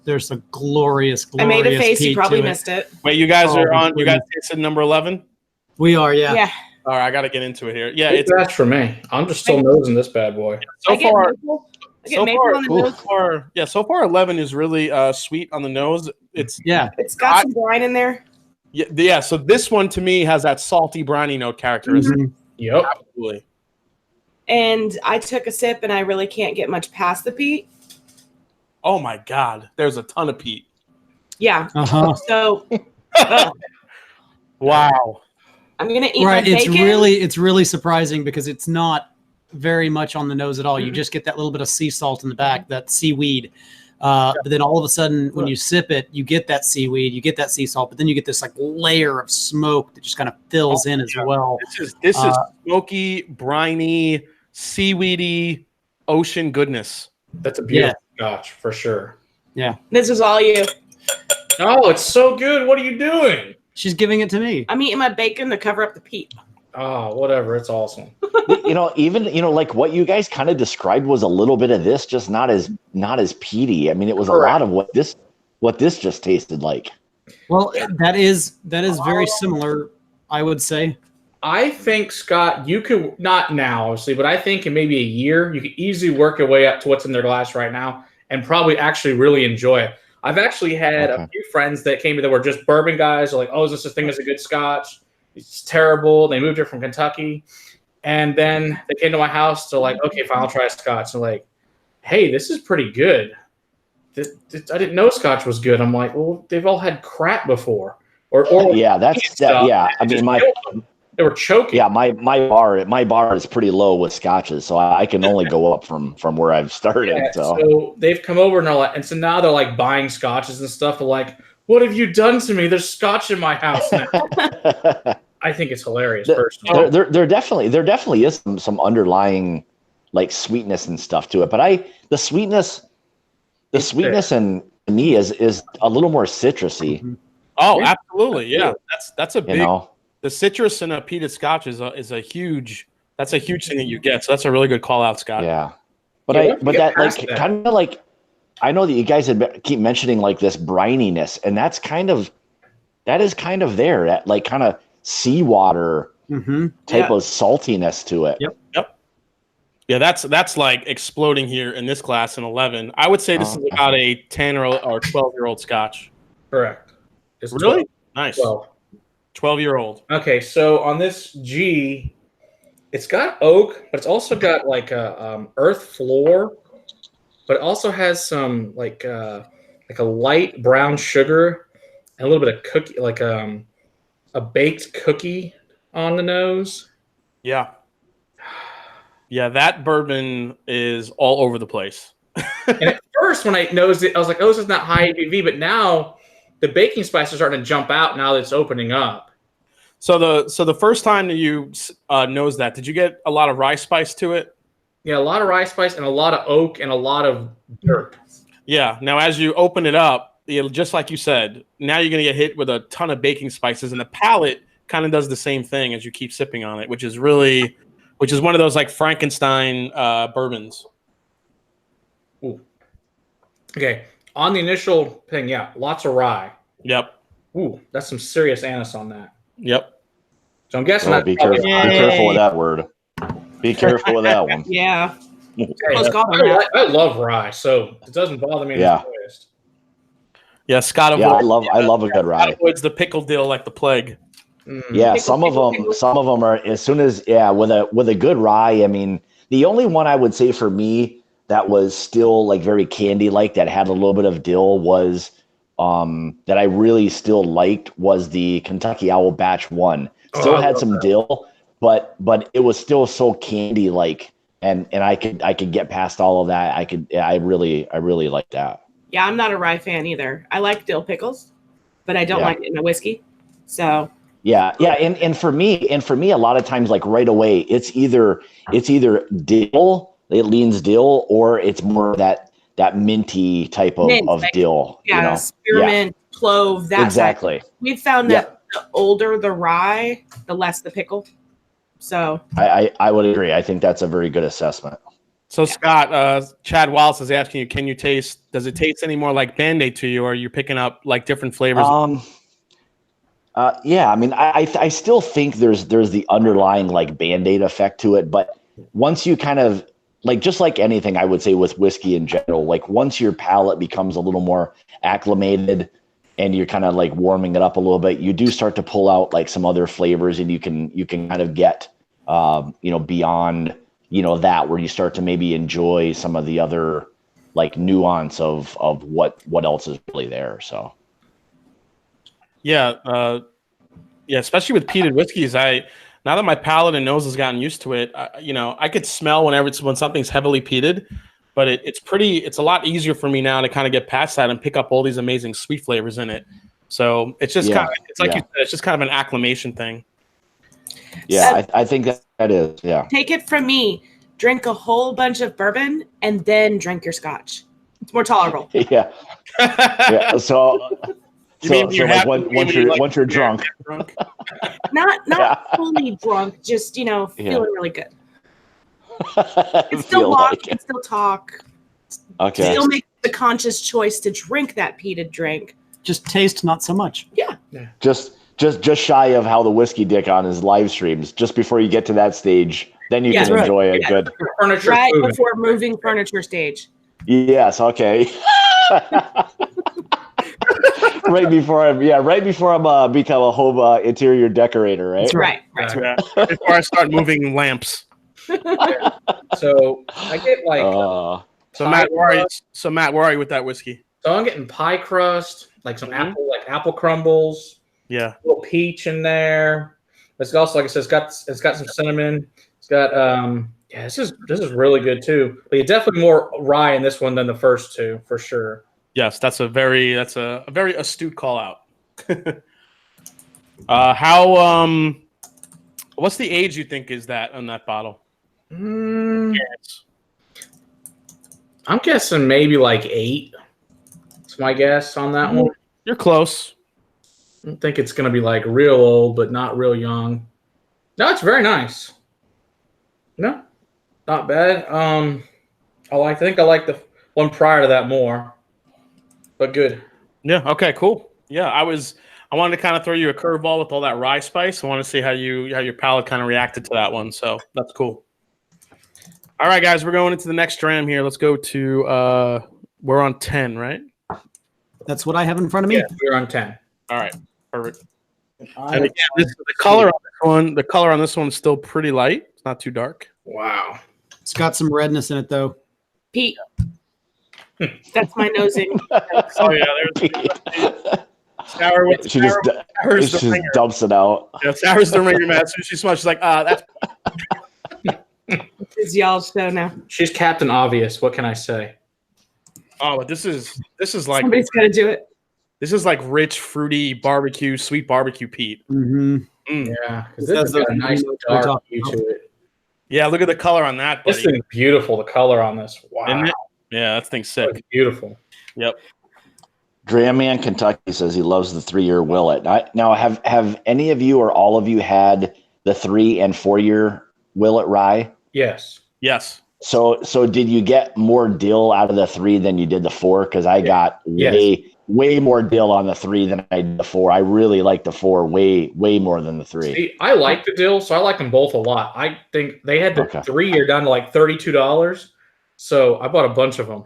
there's a glorious. I made a face. You peat probably to it. missed it. Wait, you guys are on. You guys tasted number 11. We are, yeah. Yeah. All right, I got to get into it here. Yeah, it's that's for me. I'm just still nosing this bad boy. So far, on the nose. So far 11 is really sweet on the nose. It's got some brine in there. Yeah. So this one to me has that salty, briny note characteristic. Mm-hmm. Yep, absolutely. And I took a sip, and I really can't get much past the peat. Oh my God, there's a ton of peat. Yeah. Uh-huh. So, wow. I'm gonna eat my bacon. It's really surprising because it's not very much on the nose at all. You just get that little bit of sea salt in the back, that seaweed. But then all of a sudden, when you sip it, you get that seaweed, you get that sea salt, but then you get this like layer of smoke that just kind of fills in as well. This is smoky, briny, seaweedy, ocean goodness. That's a beautiful Scotch for sure. Yeah. This is all you. Oh, it's so good. What are you doing? She's giving it to me. I'm eating my bacon to cover up the peat. Oh, whatever. It's awesome. Even like what you guys kind of described was a little bit of this, just not as peaty. I mean, it was a lot of what this just tasted like. Well, that is very similar, I would say. I think, Scott, you could, not now, obviously, but I think in maybe a year, you could easily work your way up to what's in their glass right now and probably actually really enjoy it. I've actually had a few friends that came to that were just bourbon guys. They're like, oh, is this thing that's a good Scotch? It's terrible. They moved here from Kentucky. And then they came to my house. They're like, okay, fine, I'll try a Scotch. They're like, hey, this is pretty good. I didn't know Scotch was good. I'm like, well, they've all had crap before. Or yeah, that's that. Yeah, I mean, they were choking. Yeah, my bar is pretty low with Scotches, so I can only go up from where I've started. Yeah, so they've come over and they're like, and so now they're like buying Scotches and stuff. They're like, what have you done to me? There's Scotch in my house now. I think it's hilarious. Personally, there definitely is some underlying like sweetness and stuff to it, but the sweetness in me is a little more citrusy. Mm-hmm. Oh, absolutely, yeah. That's a big. The citrus in a peated Scotch is a huge. That's a huge thing that you get. So that's a really good call out, Scott. Yeah, but that like kind of like I know that you guys keep mentioning like this brininess, and that is kind of there, that like kind of seawater type of saltiness to it. Yep. Yeah, that's like exploding here in this class in 11. I would say this is about a 10 or 12-year-old Scotch. Correct. It's Really? 12. Nice. 12. 12-year-old. Okay, so on this G, it's got oak, but it's also got like a earth floor, but it also has some like a light brown sugar and a little bit of cookie, like a baked cookie on the nose. Yeah. Yeah, that bourbon is all over the place. And at first, when I noticed it, I was like, "Oh, this is not high ABV." But now, the baking spice is starting to jump out. Now that it's opening up. So the first time that you nosed that, did you get a lot of rye spice to it? Yeah, a lot of rye spice and a lot of oak and a lot of dirt. Yeah. Now, as you open it up, just like you said, now you're going to get hit with a ton of baking spices, and the palate kind of does the same thing as you keep sipping on it, which is one of those like Frankenstein bourbons. Ooh. Okay, on the initial thing, yeah, lots of rye. Yep. Ooh, that's some serious anise on that. Yep. So I'm guessing Be careful with that word. Be careful with that one. Yeah. Hey, Close call on that. I love rye, so it doesn't bother me in Yeah. the least. Yeah, Scott Yeah, avoids, I love a good rye. Scott avoids the pickle dill like the plague. Yeah, Pickle, some of them are, as soon as with a good rye. I mean, the only one I would say for me that was still like very candy like, that had a little bit of dill, was that I really still liked, was the Kentucky Owl Batch 1. Still had some dill, but it was still so candy like, and I could get past all of that. I really like that. Yeah, I'm not a rye fan either. I like dill pickles, but I don't like it in a whiskey. So Yeah, and for me, a lot of times, like right away, it's either dill, it leans dill, or it's more that minty type of dill. Yeah, you know? spearmint, clove, that exactly. Side. We've found that the older the rye, the less the pickle. So I would agree. I think that's a very good assessment. So Scott, Chad Wallace is asking you, can you taste? Does it taste any more like Band-Aid to you, or are you picking up like different flavors? Yeah, I mean, I still think there's the underlying like Band-Aid effect to it, but once you kind of like, just like anything, I would say with whiskey in general, like once your palate becomes a little more acclimated and you're kind of like warming it up a little bit, you do start to pull out like some other flavors, and you can kind of get beyond that, where you start to maybe enjoy some of the other like nuance of what else is really there. So. Yeah, especially with peated whiskeys. Now that my palate and nose has gotten used to it, I could smell when something's heavily peated, but it's a lot easier for me now to kind of get past that and pick up all these amazing sweet flavors in it. So it's just kind of, it's like you said, it's just kind of an acclimation thing. Yeah, I think that is. Yeah. Take it from me. Drink a whole bunch of bourbon and then drink your Scotch. It's more tolerable. Yeah. Yeah. So. Once you're drunk. Not fully drunk, just feeling really good. You can still walk, you can still talk. Okay. Still make the conscious choice to drink that peated drink. Just taste, not so much. Yeah. Just shy of how the whiskey dick on his live streams. Just before you get to that stage, then you can enjoy a good furniture. Right before moving furniture stage. Yes. Okay. right before I'm become a home interior decorator, right? That's right. Yeah. Before I start moving lamps. So I get like So Matt, where are you with that whiskey? So I'm getting pie crust, like some apple crumbles. Yeah. A little peach in there. It's also, like I said, it's got some cinnamon. It's got this is really good too. But definitely more rye in this one than the first two for sure. Yes, that's a very astute call out. What's the age you think is that on that bottle? I'm guessing maybe like 8. That's my guess on that one. You're close. I don't think it's going to be like real old, but not real young. No, it's very nice. No, not bad. I like One prior to that more, but good. Yeah. Okay. Cool. Yeah. I wanted to kind of throw you a curveball with all that rye spice. I want to see how your palate kind of reacted to that one. So that's cool. All right, guys, we're going into the next dram here. Let's go to we're on 10, right? That's what I have in front of me. Yeah, we're on 10. All right. Perfect. And again, the color on this one is still pretty light. It's not too dark. Wow. It's got some redness in it, though. Pete. That's my nosing. Oh yeah, there's sour with She sour's just the ringer. dumps it out. Yeah, sour's the ringer, man. As soon as she smells, she's like, that's It's y'all's show now. She's Captain Obvious. What can I say? but this is like Somebody's got to do it. this is like rich, fruity barbecue, sweet barbecue Pete. Mm-hmm. Yeah, because It this has has got a those nice notes we're dark talking hue about. to it. Yeah, look at the color on that, This buddy. thing's beautiful. The color on this. Wow. Isn't it? Yeah, that thing's sick. It's beautiful. Yep. Dram Man Kentucky says he loves the 3-year Willet. Now, have any of you or all of you had the 3 and 4 year Willet rye? Yes. Yes. So did you get more dill out of the 3 than you did the 4? Because I got way more dill on the 3 than I did the 4. I really like the 4 way more than the 3. See, I like the dill, so I like them both a lot. I think they had the 3-year down to like $32, so I bought a bunch of them.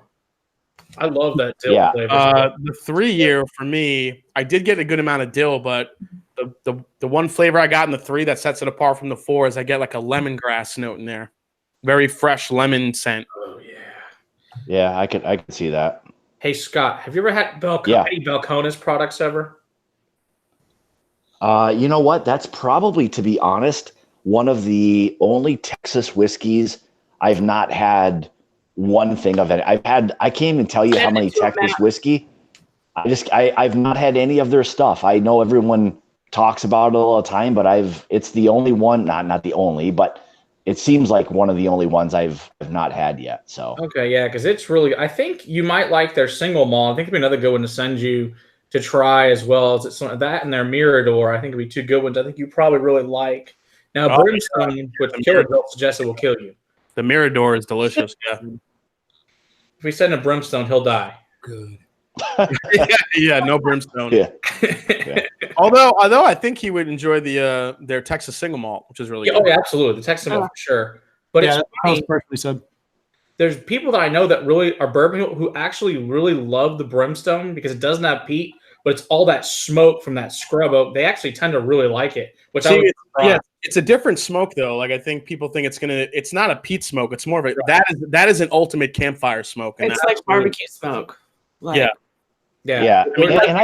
I love that dill flavor. The 3-year for me, I did get a good amount of dill, but the one flavor I got in the 3 that sets it apart from the 4 is I get like a lemongrass note in there. Very fresh lemon scent. Oh yeah. Yeah, I could see that. Hey Scott, have you ever had any Balcones products ever? You know what? That's probably, to be honest, one of the only Texas whiskeys I've not had one thing of it. I can't even tell you how many Texas whiskey. I've not had any of their stuff. I know everyone talks about it all the time, but it's the only one, not the only, but it seems like one of the only ones I've not had yet. So okay, yeah, because it's really. I think you might like their single malt. I think it'd be another good one to send you to try as well as that and their Mirador. I think it'd be two good ones. I think you probably really like. Now Brimstone, which Killer Bill suggested will kill you. The Mirador is delicious. Yeah. If we send a Brimstone, he'll die. Good. yeah, no Brimstone. Yeah. Although I think he would enjoy their Texas single malt, which is really good. Oh, yeah, absolutely. The Texas malt for sure. But Yeah, it's that was perfectly said. there's people that I know that really are bourbon people who actually really love the Brimstone because it doesn't have peat, but it's all that smoke from that scrub oak. They actually tend to really like it, which it's a different smoke though. Like I think people think it's not a peat smoke. It's more of a that is an ultimate campfire smoke. And It's like barbecue smoke. Like, yeah. I mean, and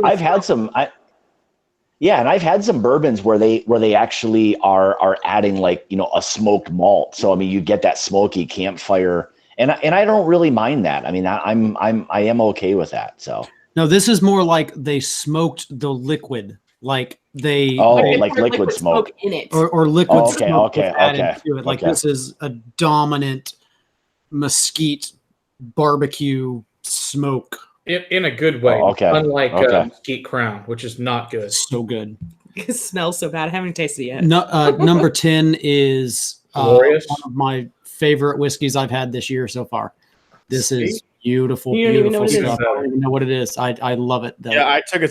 I've had some. And I've had some bourbons where they actually are adding like a smoked malt. So I mean, you get that smoky campfire, and I don't really mind that. I mean, I am okay with that. So No, this is more like they smoked the liquid, like they like liquid smoke in it, or liquid Oh, okay, smoke okay, was added okay, to it. Like okay. this is a dominant mesquite barbecue smoke. In a good way. Oh, okay. Unlike Okay. Mesquite Crown, which is not good. So good. it smells so bad. I haven't tasted it yet. No, number 10 is Glorious. one of my favorite whiskeys I've had this year so far. This is beautiful, You don't even know beautiful what it stuff. is. I don't even know what it is. I love it though. Yeah,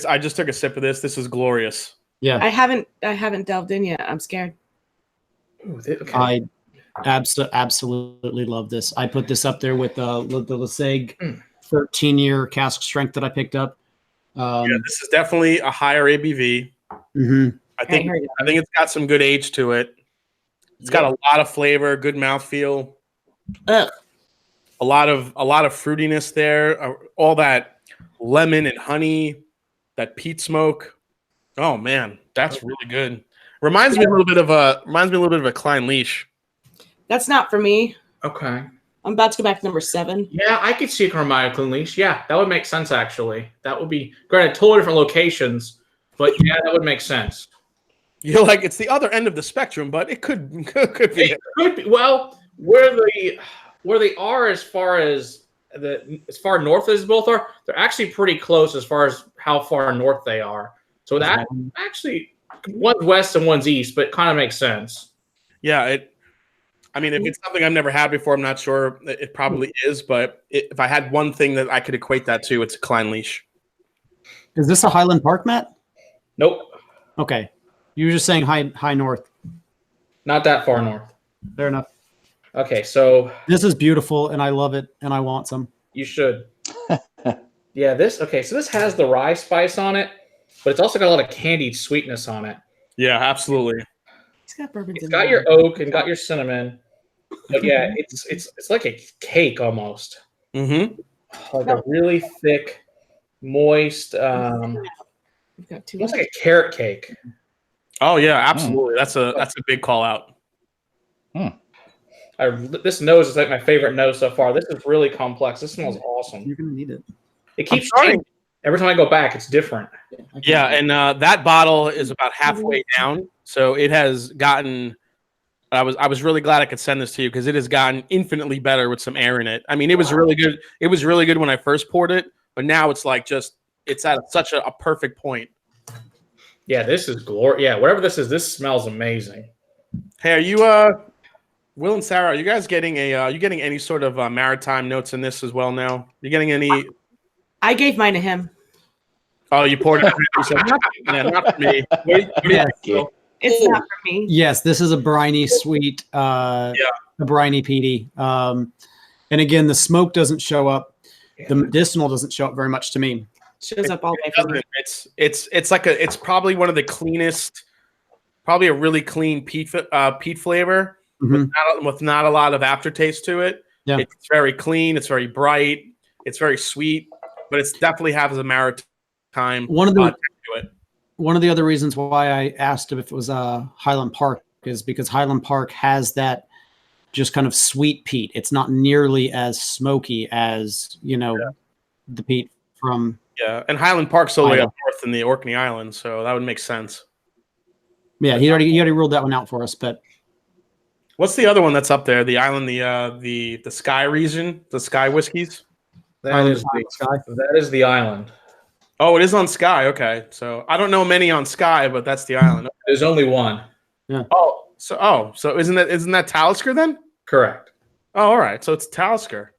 I just took a sip of this. This is glorious. Yeah. I haven't delved in yet. I'm scared. Ooh, okay. I absolutely love this. I put this up there with the Leseg 13-year cask strength that I picked up. This is definitely a higher ABV. Mhm. I think it's got some good age to it. It's got a lot of flavor, good mouthfeel. Ugh. A lot of fruitiness there. All that lemon and honey, that peat smoke. Oh man, that's really good. Reminds me a little bit of a Klein Leash. That's not for me. Okay. I'm about to go back to number 7. Yeah, I could see a Carmichael Clean Leash. Yeah, that would make sense, actually. That would be, granted, totally different locations, but yeah, that would make sense. You're like, it's the other end of the spectrum, but it could be. It could be. Well, where they are as far north as both are, they're actually pretty close as far as how far north they are. So that actually, one's west and one's east, but it kind of makes sense. Yeah, I mean, if it's something I've never had before, I'm not sure. It probably is, but if I had one thing that I could equate that to, it's a Klein Leash. Is this a Highland Park, Matt? Nope, Okay. You were just saying high north. not that far north. Fair enough. Okay, so This is beautiful, and I love it, and I want some. you should. Yeah, so this has the rye spice on it, but it's also got a lot of candied sweetness on it. Yeah, absolutely. It's got bourbons It's in got there. your oak and got your cinnamon. But yeah, it's like a cake almost. Mm-hmm. Like a really thick, moist, We've got two. almost like a carrot cake. Oh yeah, absolutely. That's a big call out. This nose is like my favorite nose so far. This is really complex. This smells awesome. You're gonna need it. It keeps changing. Every time I go back, it's different. Yeah, and that bottle is about halfway down, so it has gotten. I was really glad I could send this to you because it has gotten infinitely better with some air in it. I mean, it was really good. It was really good when I first poured it, but now it's like it's at such a perfect point. Yeah, this is glory. Yeah, whatever this is, this smells amazing. Hey, are you Will and Sarah? Are you guys getting you getting any sort of maritime notes in this as well now? You getting any? I gave mine to him. Oh, you poured it. Not for me. Yeah. It's not for me. Yes, this is a briny sweet, a briny peaty. And again, the smoke doesn't show up. The medicinal doesn't show up very much to me. Shows up all day for me. It's probably one of the cleanest, probably a really clean peat flavor with not a lot of aftertaste to it. Yeah. It's very clean. It's very bright. It's very sweet, but it's definitely has a maritime to it. One of the other reasons why I asked if it was Highland Park is because Highland Park has that just kind of sweet peat. It's not nearly as smoky as, the peat from. Yeah, and Highland Park's all the way up north in the Orkney Islands, so that would make sense. Yeah, he already ruled that one out for us. But what's the other one that's up there? The island, the Sky region, the Sky whiskeys. That is the island. Oh, it is on Sky. Okay, so I don't know many on Sky, but that's the island. There's only one. Yeah. So isn't that Talisker then? Correct. Oh, all right. So it's Talisker.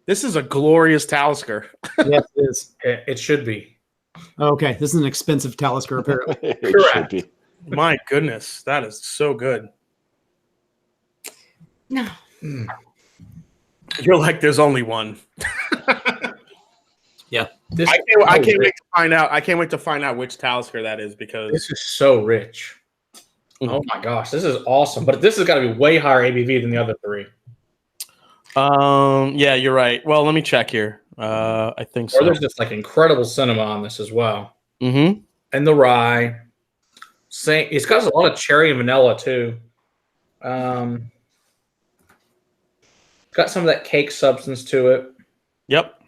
This is a glorious Talisker. yes, it is. It should be. Okay, this is an expensive Talisker apparently. It should be. My goodness, that is so good. No. You're like, there's only one. Yeah. I can't wait to find out. I can't wait to find out which Talisker that is because this is so rich. Oh my gosh, this is awesome. But this has got to be way higher ABV than the other three. Yeah, you're right. Well, let me check here. I think so. Or there's just like incredible cinema on this as well. Mm-hmm. And the rye. It's got a lot of cherry and vanilla too. Got some of that cake substance to it. Yep.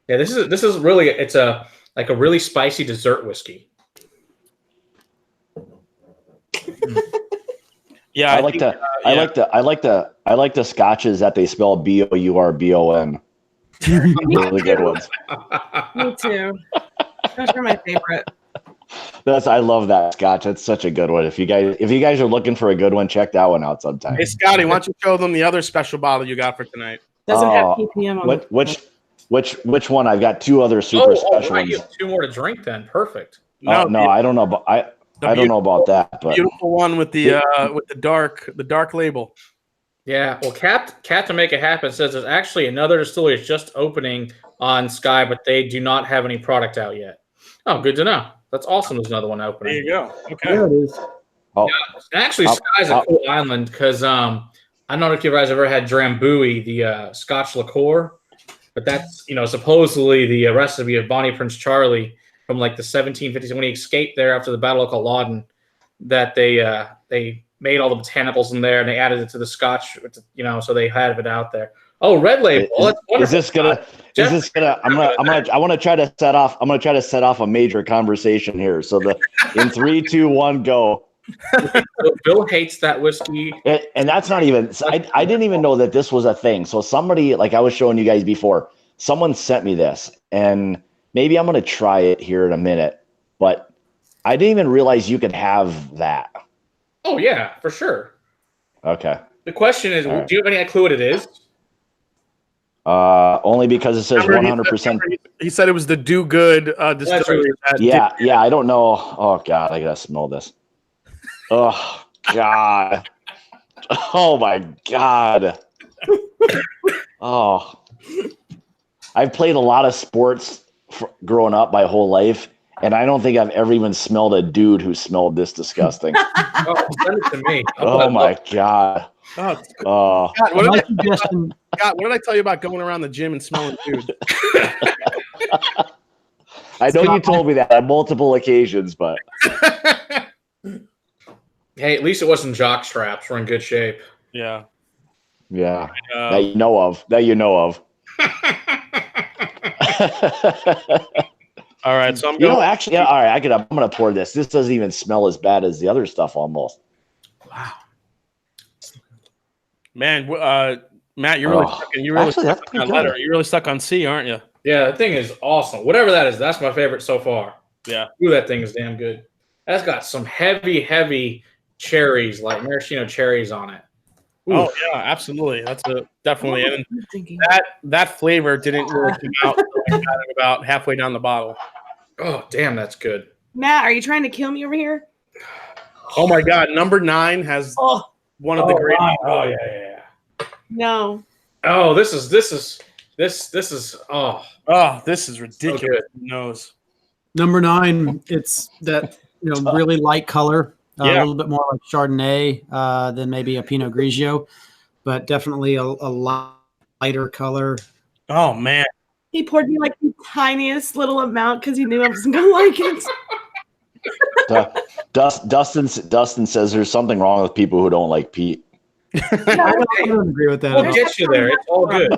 Yeah, this is really it's a really spicy dessert whiskey. Yeah, I like the scotches that they spell BOURBON. Really good ones. Me too. Those are my favorite. I love that scotch. It's such a good one. If you guys are looking for a good one, check that one out sometime. Hey Scotty, why don't you show them the other special bottle you got for tonight? Doesn't have ppm on it. Which one? I've got two other super special ones. You have two more to drink then. Perfect. No, I don't know. I don't know about that. But beautiful one with the dark label. Yeah. Well, Cat to make it happen says there's actually another distillery is just opening on Sky, but they do not have any product out yet. Oh, good to know. That's awesome. There's another one opening. There you go. Okay. There it is. Oh, yeah, actually, Sky's a cool island because I don't know if you guys ever had Drambuie, the Scotch liqueur, but that's supposedly the recipe of Bonnie Prince Charlie from like the 1750s when he escaped there after the Battle of Culloden. That they made all the botanicals in there and they added it to the Scotch, so they had it out there. Oh, red label. Is this gonna? I want to try to set off. I'm gonna try to set off a major conversation here. So in 3, 2, 1, go. Bill hates that whiskey, and that's not even. I didn't even know that this was a thing. So somebody, like I was showing you guys before, someone sent me this, and maybe I'm gonna try it here in a minute. But I didn't even realize you could have that. Oh yeah, for sure. Okay. The question is, All right. do you have any clue what it is? Only because it says Remember 100%. He said it was the Do Good distillery. that Yeah, I don't know. Oh God, I gotta smell this. Oh God. Oh my God. Oh, I've played a lot of sports growing up my whole life, and I don't think I've ever even smelled a dude who smelled this disgusting. Oh, send it to me. Oh my God. Oh, Oh, God, what My did suggestion, what did I tell you about going around the gym and smelling food? I know you told me that on multiple occasions, but Hey, at least it wasn't jock straps. We're in good shape. Yeah. yeah, that you know of. That you know of. All right, so I'm You going. know, actually, all right. I'm gonna pour this. This doesn't even smell as bad as the other stuff, almost. Wow. Man, Matt, you're really Oh, stuck. You're really actually, that's stuck on pretty that letter. good. You're really stuck on C, aren't you? Yeah, that thing is awesome. Whatever that is, that's my favorite so far. Yeah. Ooh, that thing is damn good. That's got some heavy cherries, like maraschino cherries on it. Oh Oof. yeah, absolutely. That's definitely. And I'm thinking. that flavor didn't really come out until I got it about halfway down the bottle. Oh, damn, that's good. Matt, are you trying to kill me over here? Oh my God, number 9 has Oh one of the great. wow. Oh yeah. no. Oh, this is oh, Oh, this is ridiculous. good. Nose. number 9, it's that really light color, a Yeah. little bit more like Chardonnay than maybe a Pinot Grigio, but definitely a lighter color. Oh man. He poured me like the tiniest little amount because he knew I wasn't gonna like it. Dustin says there's something wrong with people who don't like peat. I don't agree with that. We'll at all. get you there. It's all good.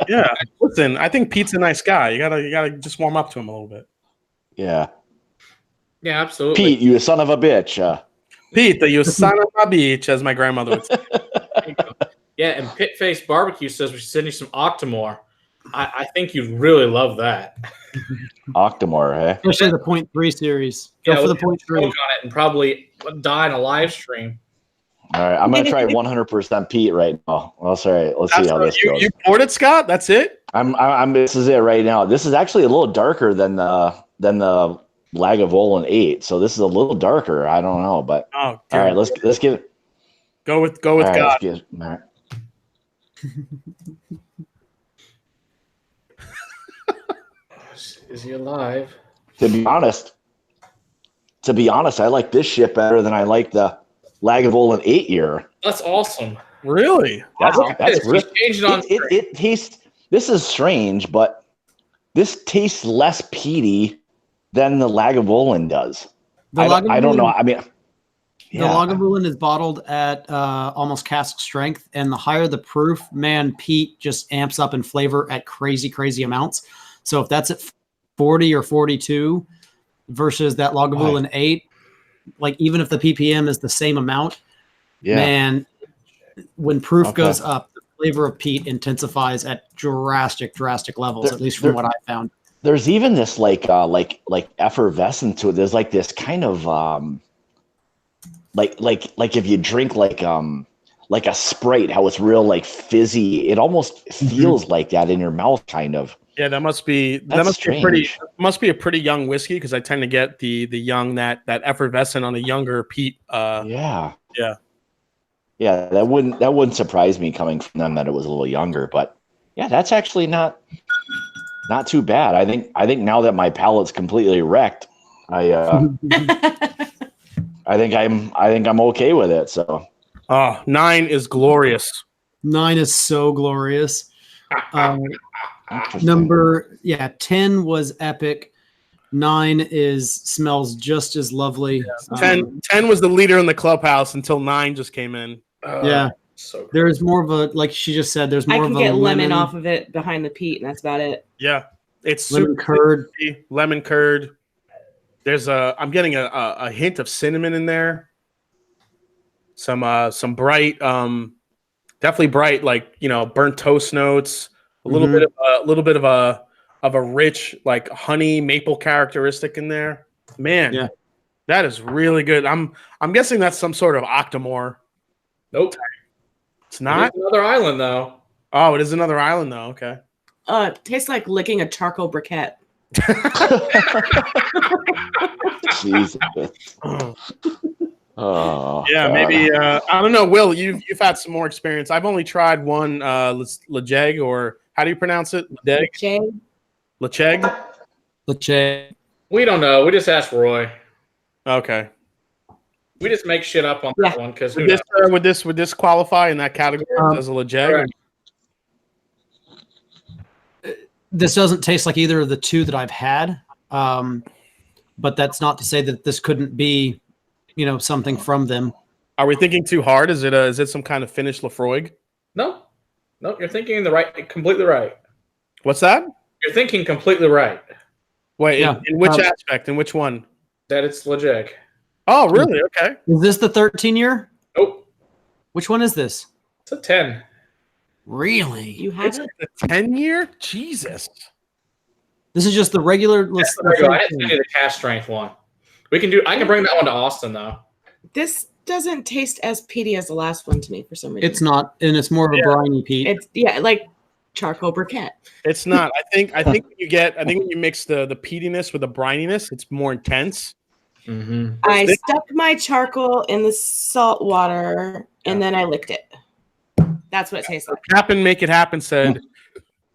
Yeah. Listen, I think Pete's a nice guy. You gotta just warm up to him a little bit. Yeah, Yeah, absolutely. Pete, you son of a bitch. Pete, you son of a bitch, as my grandmother would say. Yeah, and Pit Face Barbecue says we should send you some Octomore. I think you'd really love that. Octomore, hey? Especially the 0.3 series. Go for the we'll 0.3. on it and probably die in a live stream. All right, I'm gonna try 100% Pete right now. Well, sorry, let's see how this goes. You poured it, Scott? That's it? I'm. This is it right now. This is actually a little darker than the Lagavulin 8, so this is a little darker. I don't know, but Oh, all right, let's give it. go with All right, God. let's give, all right. Is he alive? To be honest, I like this shit better than I like the Lagavulin 8-year. That's awesome. Really? That's He's real. changed on. It tastes. This is strange, but this tastes less peaty than the Lagavulin does. I don't know. I mean, The Lagavulin is bottled at almost cask strength, and the higher the proof, man, peat just amps up in flavor at crazy amounts. So if that's at 40 or 42 versus that Lagavulin 8, like even if the ppm is the same amount, man, when proof goes up, the flavor of peat intensifies at drastic levels, at least from what I found. There's even this like effervescence to it. There's like this kind of like if you drink like a Sprite, how it's real like fizzy. It almost feels like that in your mouth, kind of. Yeah, that must be a pretty young whiskey, because I tend to get the young that effervescent on the younger peat. Yeah. Yeah, that wouldn't surprise me coming from them that it was a little younger, but yeah, that's actually not too bad. I think now that my palate's completely wrecked, I think I'm okay with it. So 9 is glorious. 9 is so glorious. Interesting. Number 10 was epic. 9 smells just as lovely. 10 was the leader in the clubhouse until 9 just came in. So there's more of a, like she just said, there's I more can of a get lemon off of it behind the peat, and that's about it. Yeah, it's lemon super curd. tasty, lemon curd. There's I'm getting a hint of cinnamon in there. Some bright, definitely bright, like burnt toast notes. A little bit of a rich like honey maple characteristic in there. Man, that is really good. I'm guessing that's some sort of Octomore. Nope. It's not? It's another island, though. Oh, it is another island, though. Okay. It tastes like licking a charcoal briquette. Jesus. Oh, Yeah, God. maybe. I don't know. Will, you've had some more experience. I've only tried one Lecheg, or how do you pronounce it? Jay? Lecheg? Lecheg. We don't know. We just asked Roy. Okay. We just make shit up on that one because Would this qualify in that category as a Lecheg? This doesn't taste like either of the two that I've had, but that's not to say that this couldn't be, something from them. Are we thinking too hard? Is it some kind of Finnish Lafroig? No, you're thinking completely right. What's that? You're thinking completely right. Wait, Yeah. in which aspect? In which one? That it's Lejeg. Oh, really? Okay. Is this the 13-year? Nope, Which one is this? it's a 10. Really? You have it? The 10-year? Jesus. This is just the regular. There you go. I didn't send you the cast strength one. I can bring that one to Austin though. This doesn't taste as peaty as the last one to me for some reason. It's not, and it's more of a briny peat. It's like charcoal briquette. It's not. I think when you mix the peatiness with the brininess, it's more intense. Mm-hmm. I stuck my charcoal in the salt water and then I licked it. That's what it tastes like. Captain Make It Happen said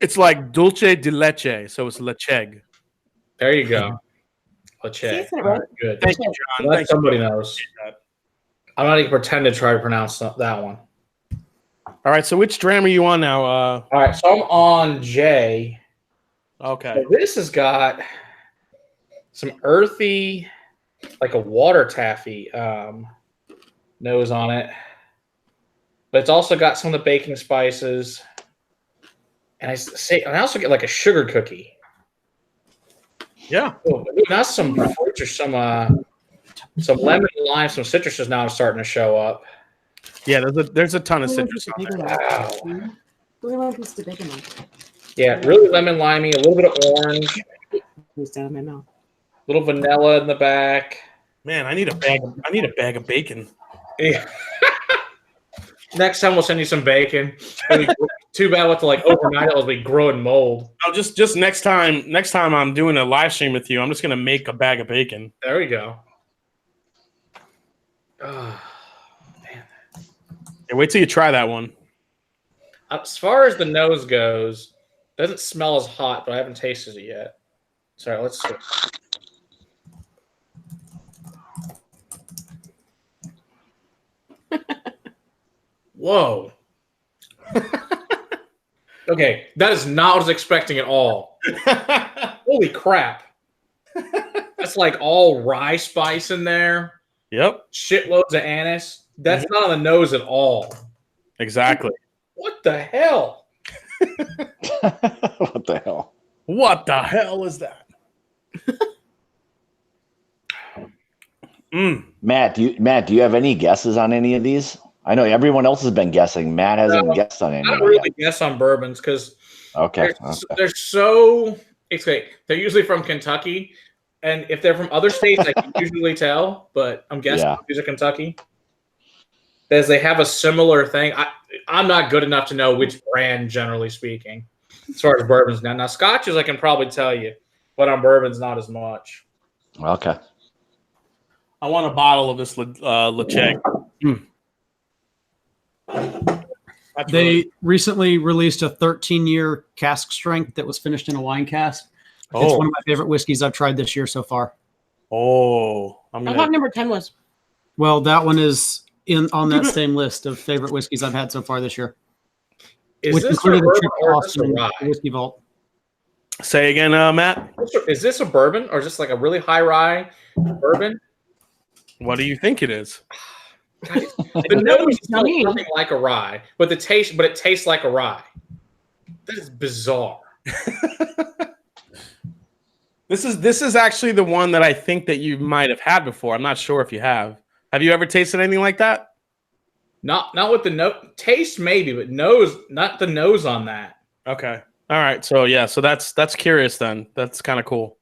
it's like dulce de leche, so it's lecheg. There you go. Lecheg. See, I said it right. Good. Thank you, John. Glad somebody knows. I'm not even pretend to try to pronounce that one. All right, so which dram are you on now? All right, so I'm on J. Okay. So this has got some earthy, like a water taffy nose on it. But it's also got some of the baking spices. And I also get like a sugar cookie. Yeah. Oh, that's some fruits or some lemon, lime, some citruses now starting to show up. Yeah, there's a ton of citrus on there. Wow. Yeah. Yeah, really lemon, limey, a little bit of orange, Goes down my mouth. little vanilla in the back. Man, I need a bag of bacon. Yeah. Next time we'll send you some bacon. Too bad with overnight it'll be growing mold. Oh, just next time I'm doing a live stream with you, I'm just gonna make a bag of bacon. There we go. Oh, man. Yeah, wait till you try that one. As far as the nose goes, it doesn't smell as hot, but I haven't tasted it yet. Sorry, let's see. Whoa. Okay, that is not what I was expecting at all. Holy crap. That's like all rye spice in there. Yep. Shitloads of anise. That's not on the nose at all. Exactly. What the hell? What the hell? What the hell is that? Matt, do you have any guesses on any of these? I know everyone else has been guessing. Matt hasn't guessed on any. I don't really guess on bourbons because they're so. They're usually from Kentucky, and if they're from other states, I can usually tell. But I'm guessing these are Kentucky, as they have a similar thing. I'm not good enough to know which brand, generally speaking, as far as bourbons now. Now scotches, I can probably tell you, but on bourbons, not as much. Okay. I want a bottle of this Lecheg. They recently released a 13-year cask strength that was finished in a wine cask. It's one of my favorite whiskeys I've tried this year so far. Oh, I thought number 10 was. Well, that one is on that same list of favorite whiskeys I've had so far this year. Is this a bourbon or is this a rye? Whiskey Vault. Say again, Matt. Is this a bourbon or just like a really high rye bourbon? What do you think it is? The nose smells nothing like a rye, but it tastes like a rye. That is bizarre. This is actually the one that I think that you might have had before. I'm not sure if you have. Have you ever tasted anything like that? Not with the nose. Taste maybe, but nose, not the nose on that. Okay. All right. So that's curious then. That's kind of cool.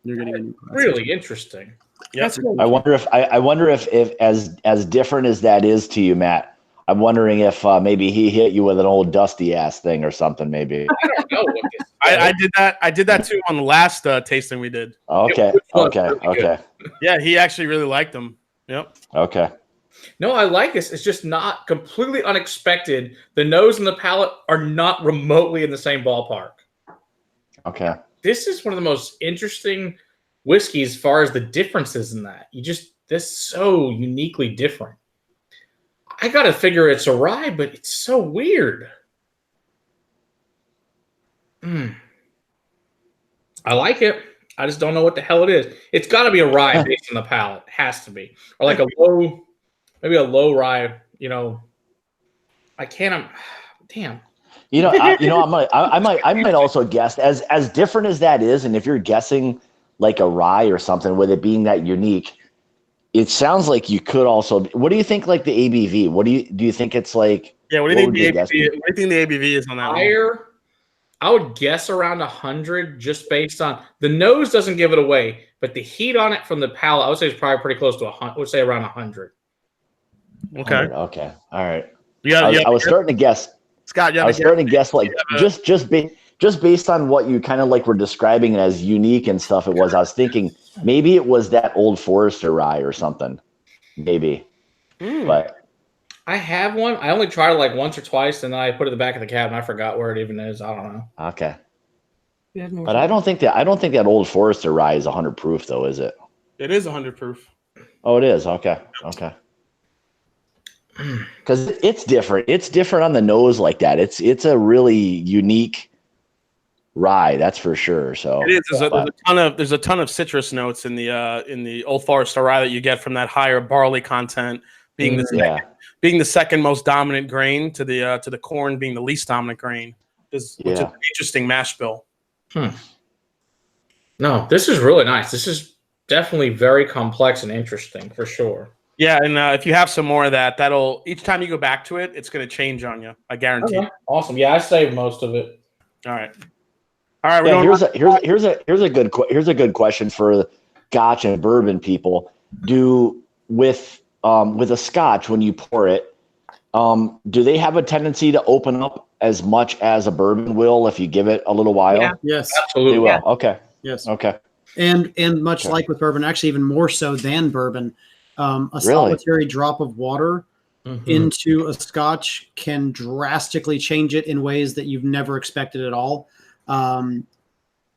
You're getting Really interesting. Yep. I wonder if as different as that is to you, Matt. I'm wondering if maybe he hit you with an old dusty ass thing or something. Maybe. I don't know what this. I did that. I did that too on the last tasting we did. Okay. Which one's Okay. really Okay. Yeah, he actually really liked them. Yep. Okay. No, I like this. It's just not completely unexpected. The nose and the palate are not remotely in the same ballpark. Okay. This is one of the most interesting whiskeys as far as the differences in that. This is so uniquely different. I got to figure it's a rye, but it's so weird. I like it. I just don't know what the hell it is. It's got to be a rye based on the palate. It has to be. Or like maybe a low rye, I can't, damn. I might also guess as different as that is, and if you're guessing like a rye or something with it being that unique, it sounds like you could also. What do you think? Like the ABV? What do you think it's like? Yeah. What do you think the ABV is on that one? Higher, I would guess around 100, just based on the nose doesn't give it away, but the heat on it from the palate, I would say it's probably pretty close to 100. I would say around 100. Okay. Okay. All right. Yeah. I was starting to guess. Scott, I was starting to guess like just based on what you kind of like were describing it as unique and stuff. I was thinking maybe it was that Old Forester rye or something. Maybe. But I have one. I only tried it like once or twice, and then I put it in the back of the cab, and I forgot where it even is. I don't know. Okay. But I don't think that Old Forester rye is 100 proof though, is it? It is 100 proof. Oh, it is. Okay. Okay. Because it's different. It's different on the nose like that. It's a really unique rye, that's for sure. So it is. There's a ton of citrus notes in the Old Forester rye that you get from that higher barley content being the second most dominant grain to the corn being the least dominant grain. Which is an interesting mash bill. No, this is really nice. This is definitely very complex and interesting for sure. Yeah, and if you have some more of that, that'll each time you go back to it, it's going to change on you. I guarantee. Okay. Awesome. Yeah, I saved most of it. All right. We're here's a good question for Scotch and bourbon people. With a Scotch when you pour it, do they have a tendency to open up as much as a bourbon will if you give it a little while? Yeah. Yes. Absolutely. They will. Yeah. Okay. Yes. Okay. And much like with bourbon, actually even more so than bourbon, a solitary drop of water into a Scotch can drastically change it in ways that you've never expected at all. What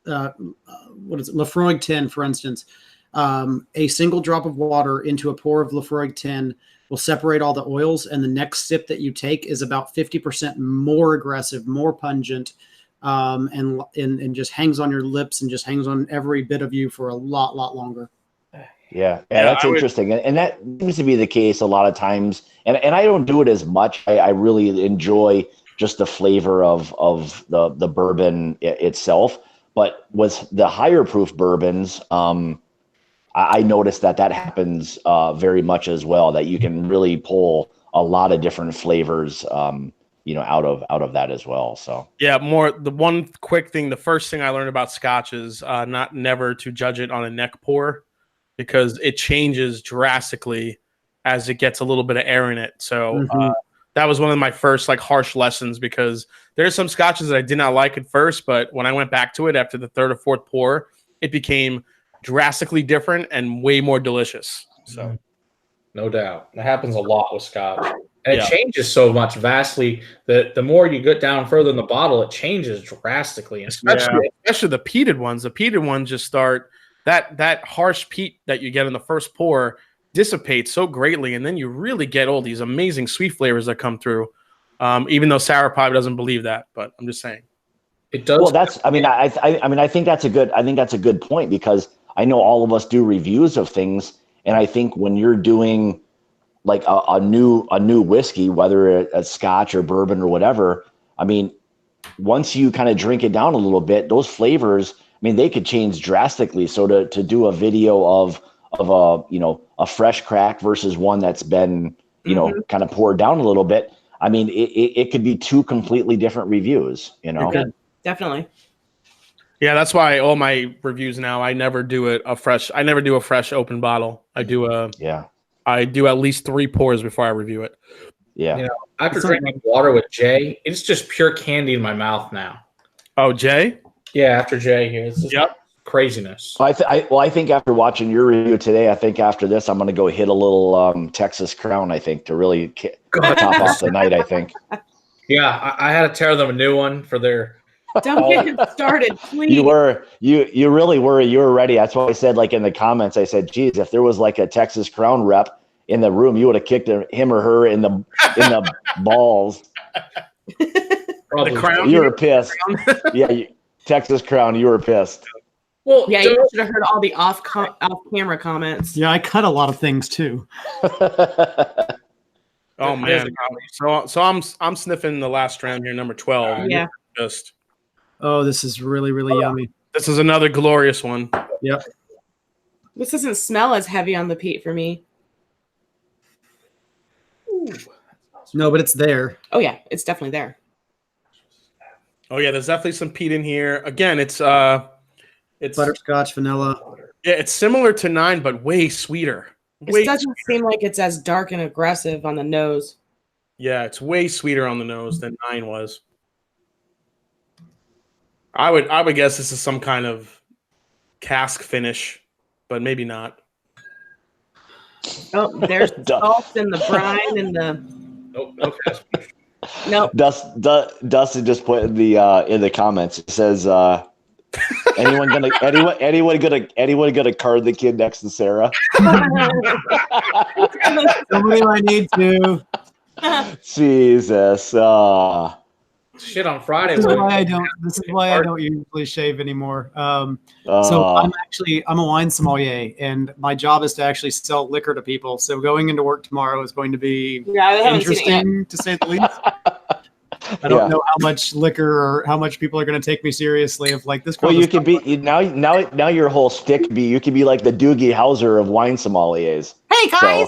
is it? Lafroig 10, for instance, a single drop of water into a pour of Lafroig 10 will separate all the oils, and the next sip that you take is about 50% more aggressive, more pungent, and just hangs on your lips and just hangs on every bit of you for a lot longer. Yeah, that's interesting. And that seems to be the case a lot of times. And I don't do it as much. I really enjoy just the flavor of the bourbon itself. But with the higher proof bourbons, I noticed that happens very much as well, that you can really pull a lot of different flavors out of that as well. So yeah, the one quick thing, the first thing I learned about Scotch is never to judge it on a neck pour, because it changes drastically as it gets a little bit of air in it. So that was one of my first harsh lessons, because there's some Scotches that I did not like at first, but when I went back to it after the third or fourth pour, it became drastically different and way more delicious. So no doubt. That happens a lot with Scotch. And it changes so much vastly that the more you get down further in the bottle, it changes drastically. Especially the peated ones. The peated ones just start that harsh peat that you get in the first pour dissipates so greatly, and then you really get all these amazing sweet flavors that come through. Even though Sarah probably doesn't believe that, but I'm just saying it does. Well, I think that's a good point, because I know all of us do reviews of things, and I think when you're doing like a new whiskey, whether it's Scotch or bourbon or whatever, I mean, once you kind of drink it down a little bit, those flavors, I mean, they could change drastically. So to do a video of a fresh crack versus one that's been, kind of poured down a little bit, I mean, it could be two completely different reviews, Yeah, definitely. Yeah, that's why all my reviews now, I never do a fresh open bottle. I do at least 3 pours before I review it. Yeah. You know, after It's drinking water with Jay, it's just pure candy in my mouth now. Oh, Jay? Yeah, after Jay here, it's just craziness. I think after watching your review today, I think after this, I'm going to go hit a little Texas Crown, I think, to really top off the night, I think. Yeah, I had to tear them a new one for their. Don't get him started, please. You really were. You were ready. That's why I said, like in the comments, I said, geez, if there was like a Texas Crown rep in the room, you would have kicked him or her in the balls. Probably. The Crown? You were pissed. Yeah, Texas Crown, you were pissed. Well, Yeah, you should have heard all the off-camera comments. Yeah, I cut a lot of things too. Oh man. So I'm sniffing the last strand here, number 12. Yeah. Just Oh, this is really, really yummy. this is another glorious one. Yep. This doesn't smell as heavy on the peat for me. No, but it's there. Oh yeah, it's definitely there. Oh yeah, there's definitely some peat in here. Again, it's Butterscotch, vanilla. yeah, it's similar to 9, but way sweeter. It doesn't seem like it's as dark and aggressive on the nose. Yeah, it's way sweeter on the nose than 9 was. I would guess this is some kind of cask finish, but maybe not. Oh, there's salt and the brine and the. Nope, no fast food. Nope. Dustin just put in the comments. It says, anyone gonna card the kid next to Sarah? Somebody might need to. Jesus. Shit on Friday. This is why I don't usually shave anymore. So I'm a wine sommelier, and my job is to actually sell liquor to people. So going into work tomorrow is going to be interesting, to say the least. I don't know how much liquor or how much people are going to take me seriously. If like this. Well, you can be now your whole stick be you can be like the Doogie Howser of wine sommeliers. Hey guys,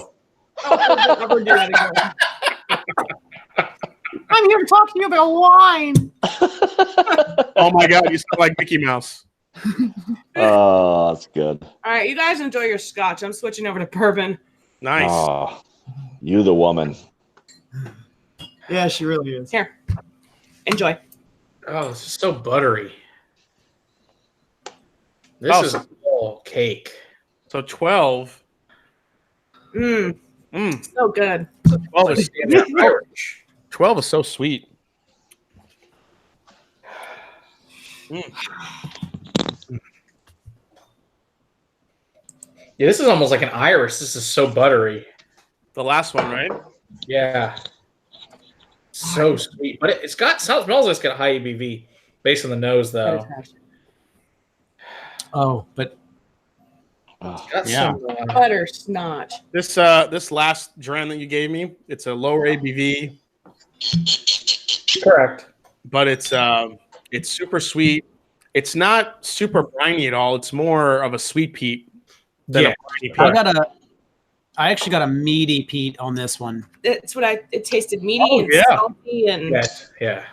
Never do that again. I'm here to talk to you about wine. Oh my god, you sound like Mickey Mouse. Oh, that's good. All right, you guys enjoy your scotch. I'm switching over to bourbon. Nice. Oh, you the woman. Yeah, she really is. Here, enjoy. Oh, this is so buttery. This is all cake. So 12. So good. 12 is Irish. 12 is so sweet. Yeah, this is almost like an iris. This is so buttery. The last one, right? Yeah. So sweet. But it smells like it's got a high ABV based on the nose, though. Oh, but It's got Yeah. some, Butterscotch. This last dram that you gave me, it's a lower ABV, correct. but it's super sweet. It's not super briny at all. It's more of a sweet peat than a briny peat. I actually got a meaty peat on this one. It's what it tasted meaty and salty and Yes. Yeah.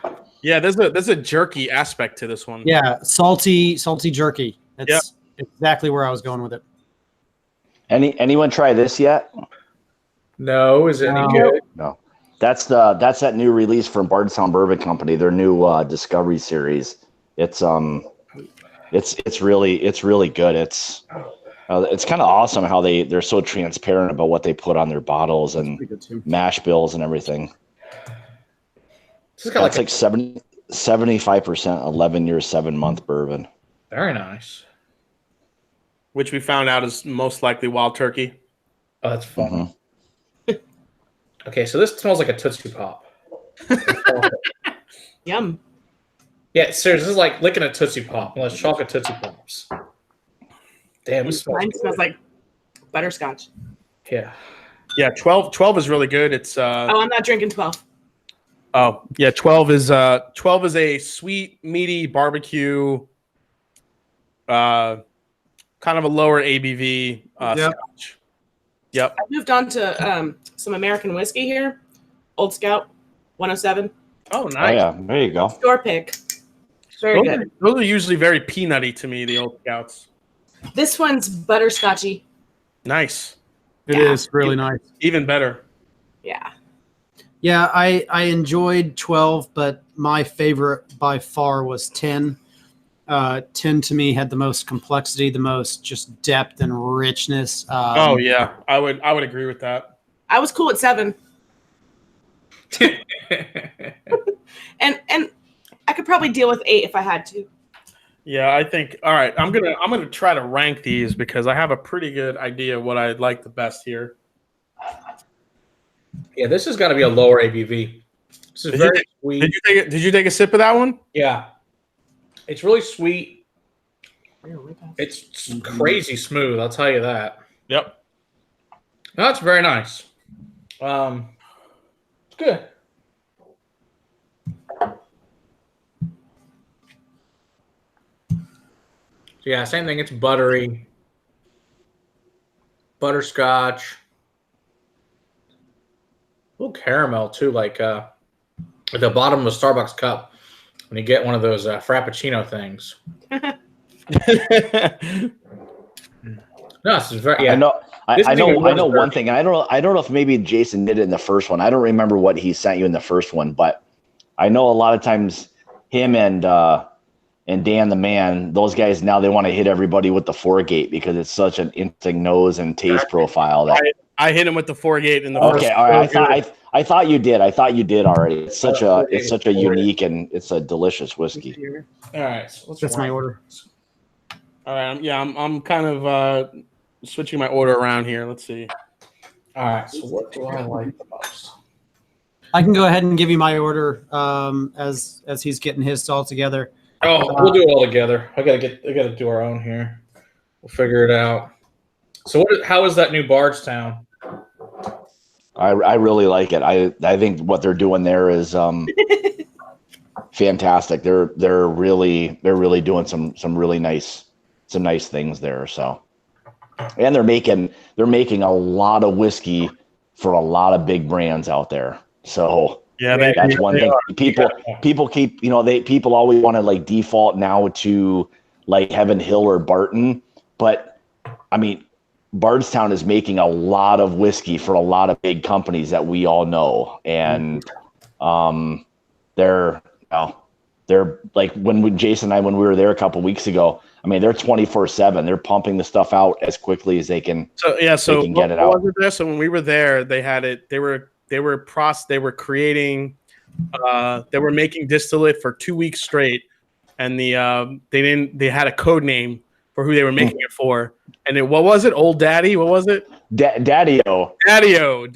Yeah, there's a jerky aspect to this one. Yeah, salty jerky. That's exactly where I was going with it. Anyone try this yet? No, is it any good? No. That's that new release from Bardstown Bourbon Company. Their new Discovery series. It's really good. It's kind of awesome how they're so transparent about what they put on their bottles and mash bills and everything. This has got That's like 75% 11 year 7-month bourbon. Very nice. Which we found out is most likely wild turkey. Oh, that's fun. Okay, so this smells like a Tootsie Pop. yum. Yeah, seriously, this is like licking a Tootsie Pop. Unless chocolate Tootsie Pops. Damn, this Mine smells like butterscotch. Yeah. Yeah, 12 is really good. It's Oh, I'm not drinking 12. Oh, yeah, 12 is a sweet, meaty barbecue, kind of a lower ABV scotch. Yep. I moved on to some American whiskey here. Old Scout 107. Oh, Oh nice. yeah, there you go. Store pick. Very good. Those are usually very peanutty to me, the Old Scouts. This one's butterscotchy. Nice. It is really nice. Even better. Yeah. Yeah, I enjoyed 12, but my favorite by far was 10. 10 to me had the most complexity, the most just depth and richness. Oh yeah, I would agree with that. I was cool at 7. And I could probably deal with 8 if I had to. Yeah, I think. All right, I'm gonna try to rank these because I have a pretty good idea of what I like the best here. Yeah, this has got to be a lower ABV. This is very sweet. Did you take a sip of that one? Yeah, it's really sweet. It's crazy smooth. I'll tell you that. Yep. No, it's very nice. It's good. So yeah, same thing. It's buttery, butterscotch, a little caramel too, like at the bottom of a Starbucks cup when you get one of those Frappuccino things. No, this is very. Yeah. I know. This I is know. even I know worse. one thing. And I don't know if maybe Jason did it in the first one. I don't remember what he sent you in the first one, but I know a lot of times him and Dan the Man, those guys now they want to hit everybody with the 4-gate because it's such an interesting nose and taste profile. That I hit him with the 4-gate in the okay, first. all right. I thought you did. I thought you did already. It's such a unique and it's a delicious whiskey. All right, so let's That's my order. All right, I'm kind of switching my order around here. Let's see. All right, so what do I like the most? I can go ahead and give you my order as he's getting his all together. Oh, we'll do it all together. I gotta do our own here. We'll figure it out. So how is that new Bardstown? I really like it. I think what they're doing there is fantastic. They're really doing some really nice things there. So, and they're making a lot of whiskey for a lot of big brands out there. So Yeah, that's one thing. People keep people always want to like default now to like Heaven Hill or Barton, but I mean Bardstown is making a lot of whiskey for a lot of big companies that we all know, and they're like when Jason and I when we were there a couple weeks ago. I mean, they're 24/7. They're pumping the stuff out as quickly as they can. So yeah, so they can get it out. So when we were there, they had it. They were creating. They were making distillate for 2 weeks straight, and they had a code name for who they were making it for. And what was it? Old Daddy? What was it? Daddy-O. Daddy-O.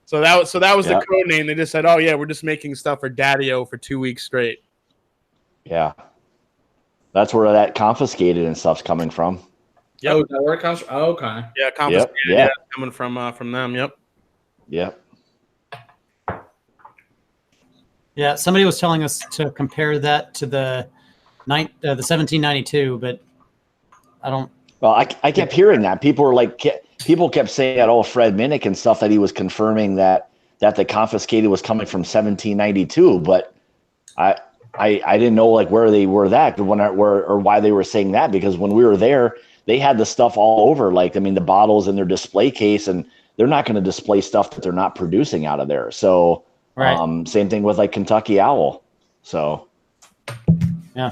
So that was the code name. They just said, "Oh yeah, we're just making stuff for Daddy-O for 2 weeks straight." Yeah, that's where that confiscated and stuff's coming from. Yep. Oh, is that where it comes from? Oh, okay. Yeah, confiscated. Yep. Yeah, coming from them. Yep. Yep. Yeah, somebody was telling us to compare that to the 1792, but I don't. Well, I kept hearing that people kept saying that Fred Minnick and stuff that he was confirming that the confiscated was coming from 1792, but I didn't know like where they were or why they were saying that, because when we were there they had the stuff all over, like I mean the bottles in their display case, and they're not going to display stuff that they're not producing out of there. So Right. Same thing with like Kentucky Owl. So Yeah.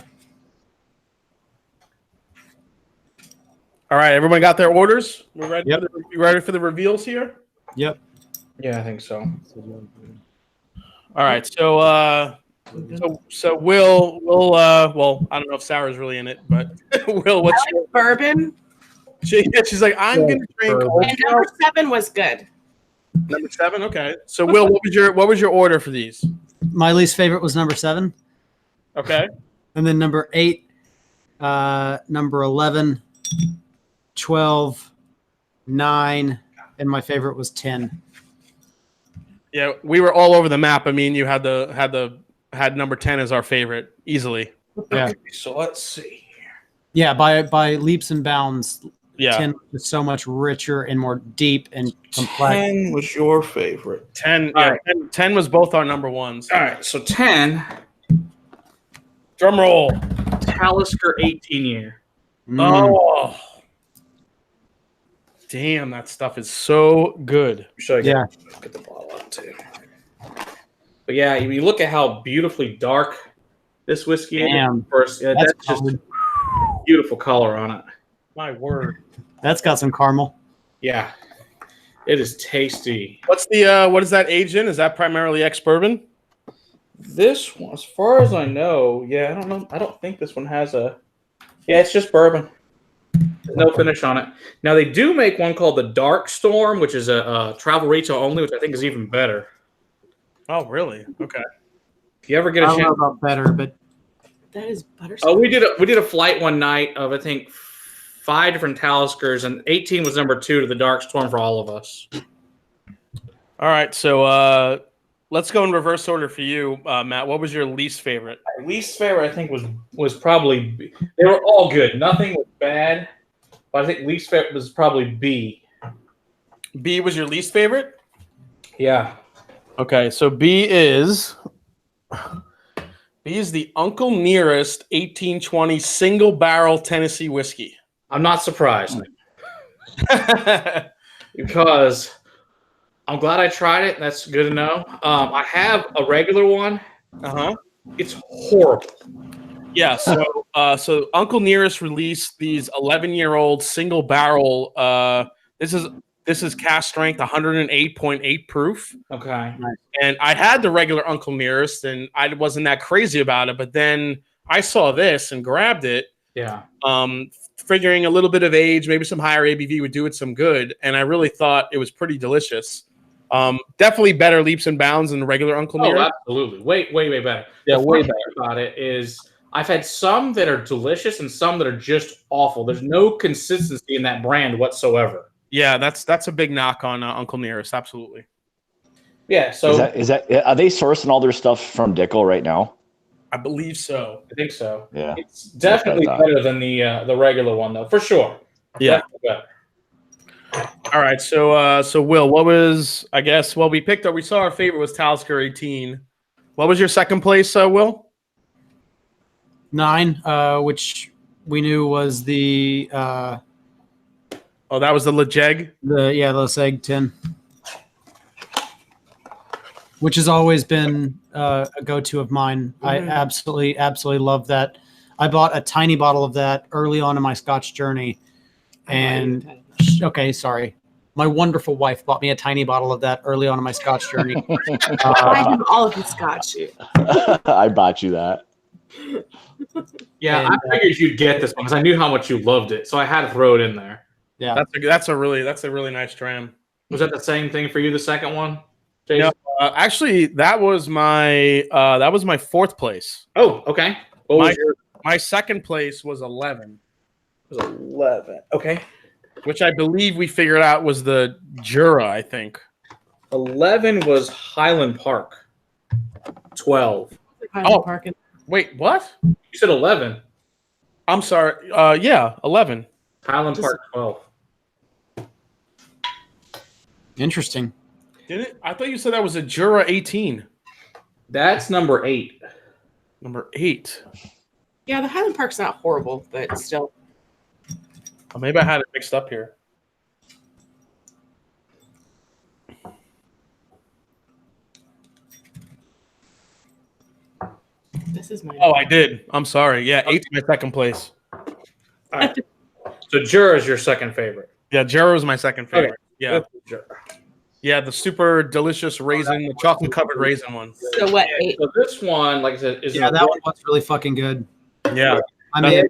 All right, everyone got their orders? We're ready. Yep. You ready for the reveals here? Yep. Yeah, I think so. All right, so Will, well, I don't know if Sarah's really in it, but Will, what's your Bourbon. She's like, I'm gonna drink. And number 7 was good. Number 7, okay. So Will, what was your order for these? My least favorite was number 7, Okay. and then number 8, number 11, 12, 9, and my favorite was 10. Yeah, we were all over the map. I mean, you had number 10 as our favorite easily. Yeah. Okay, so let's see. Yeah, by leaps and bounds. Yeah. 10 was so much richer and more deep and complex. 10 was your favorite. 10, All yeah, right. 10 was both our number ones. All right, so 10, Drum roll. Talisker 18 year. Mm. Oh. Damn, that stuff is so good. Should I Yeah. get the bottle out too? But yeah, you look at how beautifully dark this whiskey Damn. is. First, yeah, that's just colored. beautiful color on it. My word. That's got some caramel. Yeah, it is tasty. What's the what is that aged in? Is that primarily ex-bourbon? This one, as far as I know, yeah, I don't know. I don't think this one has a. Yeah, it's just bourbon. There's no finish on it. Now they do make one called the Dark Storm, which is a travel retail only, which I think is even better. Oh, really? Okay. If you ever get I a don't know chance, about better, but That is butterscotch. oh, we did a flight one night of I think 5 different Taliskers, and 18 was number 2 to the Dark Storm for all of us. All right, so let's go in reverse order for you, Matt. What was your least favorite? My least favorite, I think, was probably they were all good. Nothing was bad, but I think least favorite was probably B. B was your least favorite? Yeah. Okay, so B is the Uncle Nearest 1820 single barrel Tennessee whiskey. I'm not surprised because I'm glad I tried it. That's good to know. I have a regular one. Uh-huh. It's horrible. Yeah, so Uncle Nearest released these 11-year-old single barrel. This is cast strength 108.8 proof. Okay. And I had the regular Uncle Nearest, and I wasn't that crazy about it. But then I saw this and grabbed it, Yeah. figuring a little bit of age, maybe some higher ABV would do it some good. And I really thought it was pretty delicious. Definitely better leaps and bounds than the regular Uncle Nearest. Absolutely. Way better. Yeah, The way funny thing about it is I've had some that are delicious and some that are just awful. There's no consistency in that brand whatsoever. Yeah, that's a big knock on Uncle Nearest. Absolutely. Yeah. So Is that are they sourcing all their stuff from Dickel right now? I believe so. I think so. Yeah. It's definitely That's what I better than the regular one, though, for sure. Yeah. Definitely better. All right. So Will, what was, I guess, well, we saw our favorite was Talisker 18. What was your second place, Will? 9, which we knew was the Oh, that was the Lejeg. Los Egg tin, which has always been a go-to of mine. I absolutely love that. I bought a tiny bottle of that early on in my Scotch journey, and okay, sorry, my wonderful wife bought me a tiny bottle of that early on in my Scotch journey. I have all of the scotch. I bought you that. Yeah, And, I figured you'd get this one because I knew how much you loved it, so I had to throw it in there. Yeah, That's a really nice dram. Was that the same thing for you, the second one, Jason? No, actually, that was my fourth place. Oh, okay. What was your? My second place was 11, It was 11. Okay. which I believe we figured out was the Jura. I think 11 was Highland Park. 12. Oh. Parking. Wait, what? You said 11. I'm sorry. Yeah, 11. Highland Park 12. interesting. Did it? I thought you said that was a Jura 18. That's number 8. Number 8. Yeah, the Highland Park's not horrible, but still. Oh, maybe I had it mixed up here. This is my. Oh, I did. I'm sorry. Yeah, 8's my second place. All right. So Jura is your second favorite. Yeah, Jura was my second favorite. Okay. Yeah, Jura. yeah, the super delicious raisin, the chocolate covered raisin one. So what? 8? So this one, like I said, is Yeah, that one was really fucking good. Yeah, I mean,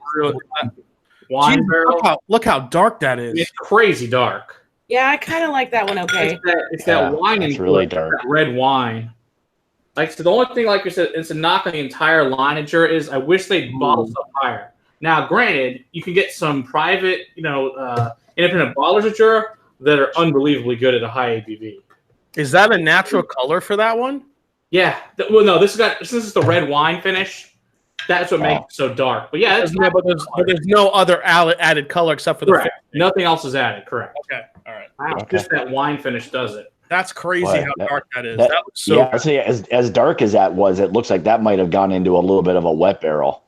wine Jeez, barrel. look how dark that is. It's crazy dark. Yeah, I kind of like that one. Okay. It's that wine. It's and really dark. that red wine. Like so, the only thing, like you said, it's a knock on the entire line of Jura is I wish they'd bottle stuff higher. Now, granted, you can get some private, independent bottlers of Jura that are unbelievably good at a high ABV. Is that a natural color for that one? Yeah. Well, no, this is the red wine finish. That's what makes it so dark. But yeah, it's But there's no other added color except for the correct. Nothing else is added. Correct. Okay, all right. Wow. Okay. Just that wine finish does it. That's crazy Well, how dark that is. that- That looks so. Yeah, I'd say as dark as that was, it looks like that might have gone into a little bit of a wet barrel.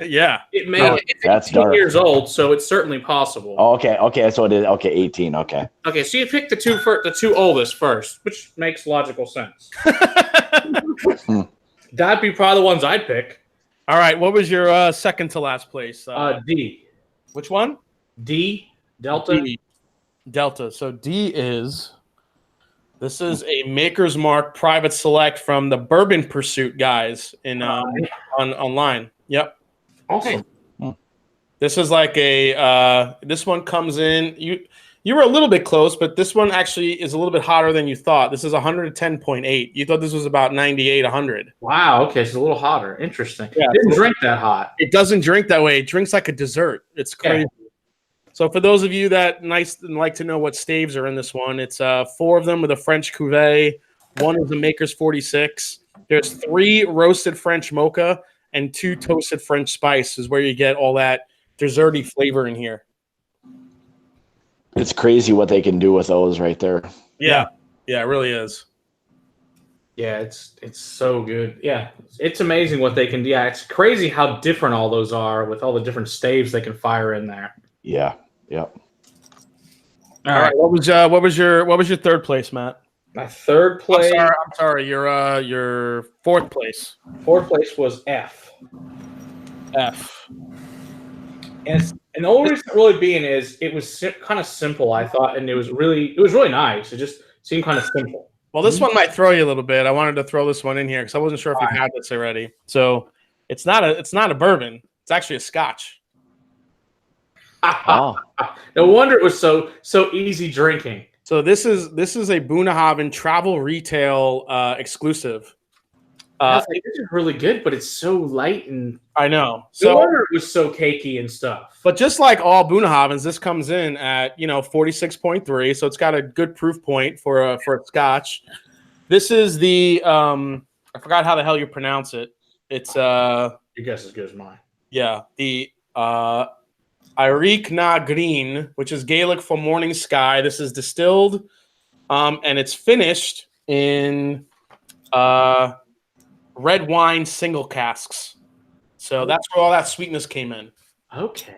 Yeah. It may Oh, it's that's 18 dark. years old, so it's certainly possible. Oh, okay. So it is. Okay, 18. Okay. Okay, so you picked the two oldest first, which makes logical sense. That'd be probably the ones I'd pick. All right. What was your second to last place? D. Which one? D. Delta. D. Delta. So this is a Maker's Mark Private Select from the Bourbon Pursuit guys in online. Yep. Awesome. This is like this one comes in. You were a little bit close, but this one actually is a little bit hotter than you thought. This is 110.8. You thought this was about 98, 100. Wow. Okay, so it's a little hotter. Interesting. Yeah, Didn't drink that hot. It doesn't drink that way. It drinks like a dessert. It's crazy. Yeah. So for those of you that like to know what staves are in this one, it's 4 of them with a French cuvee. 1 is the Maker's 46. There's 3 roasted French mocha and 2 toasted French spice is where you get all that desserty flavor in here. It's crazy what they can do with those right there. Yeah, it really is. Yeah, it's so good. Yeah, it's amazing what they can do. Yeah, it's crazy how different all those are with all the different staves they can fire in there. Yeah. All right. What was your third place, Matt? My third place. I'm sorry. Your fourth place. Fourth place was F. And the only reason really being is it was kind of simple, I thought, and it was really nice. It just seemed kind of simple. Well, this one might throw you a little bit. I wanted to throw this one in here because I wasn't sure if you had this already. So it's not a bourbon. It's actually a Scotch. Oh. No wonder it was so easy drinking. So this is a Bunnahabhain travel retail exclusive. This is really good, but it's so light and I know. No wonder it was so cakey and stuff. But just like all Bunnahabhains, this comes in at 46.3, so it's got a good proof point for a Scotch. This is the I forgot how the hell you pronounce it. It's your guess as good as mine. Yeah, the Iric na Green, which is Gaelic for morning sky. This is distilled, and it's finished in red wine single casks. So that's where all that sweetness came in. Okay.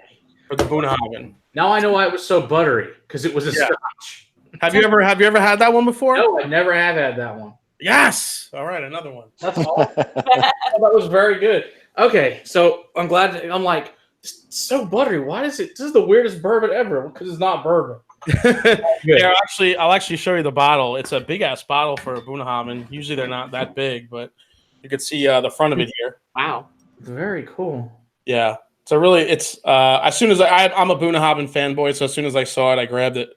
For the Bunnahabhain. Now I know why it was so buttery, because it was a Scotch. Have you ever had that one before? No, I never have had that one. Yes. All right, another one. That's all. That was very good. Okay, so I'm glad. I'm like, it's so buttery. Why is it? This is the weirdest bourbon ever because it's not bourbon. Yeah, I'll actually show you the bottle. It's a big ass bottle for a Bunnahabhain. Usually they're not that big, but you can see the front of it here. Wow, very cool. Yeah, so really, it's as soon as I'm a Bunnahabhain fanboy, so as soon as I saw it, I grabbed it.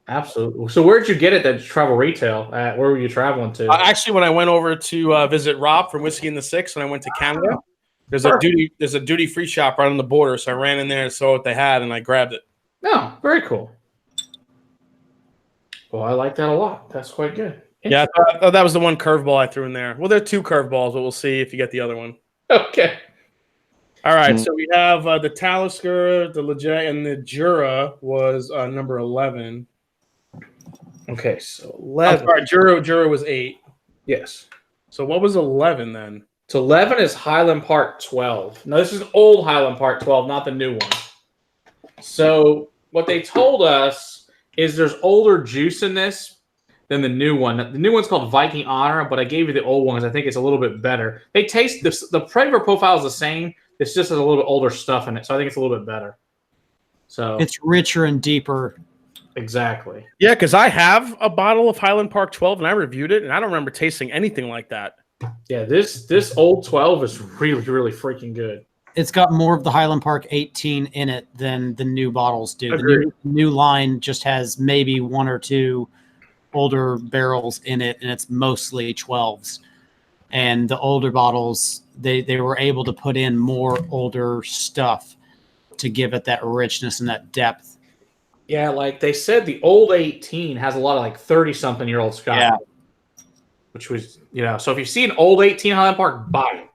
Absolutely. So where'd you get it? That travel retail? Where were you traveling to? Actually, when I went over to visit Rob from Whiskey in the Six, and I went to Canada, there's a duty free shop right on the border. So I ran in there and saw what they had, and I grabbed it. Oh, very cool. Well, I like that a lot. That's quite good. Yeah, I thought that was the one curveball I threw in there. Well, there are 2 curveballs, but we'll see if you get the other one. Okay. All right, so we have the Talisker, the Leger, and the Jura was number 11. Okay, so 11. I'm sorry, Jura was 8. Yes. So what was 11 then? So 11 is Highland Park 12. Now, this is old Highland Park 12, not the new one. So what they told us is there's older juice in this than the new one. The new one's called Viking Honor, but I gave you the old one because I think it's a little bit better. They taste the flavor profile is the same. It's just has a little bit older stuff in it, so I think it's a little bit better. So it's richer and deeper. Exactly. Yeah, because I have a bottle of Highland Park 12 and I reviewed it, and I don't remember tasting anything like that. Yeah, this old 12 is really, really freaking good. It's got more of the Highland Park 18 in it than the new bottles do. The new line just has maybe 1 or 2 older barrels in it, and it's mostly 12s. And the older bottles, they were able to put in more older stuff to give it that richness and that depth. Yeah, like they said, the old 18 has a lot of like 30-something-year-old Scotch. Yeah. Which was, so if you see an old 18 Highland Park, buy it.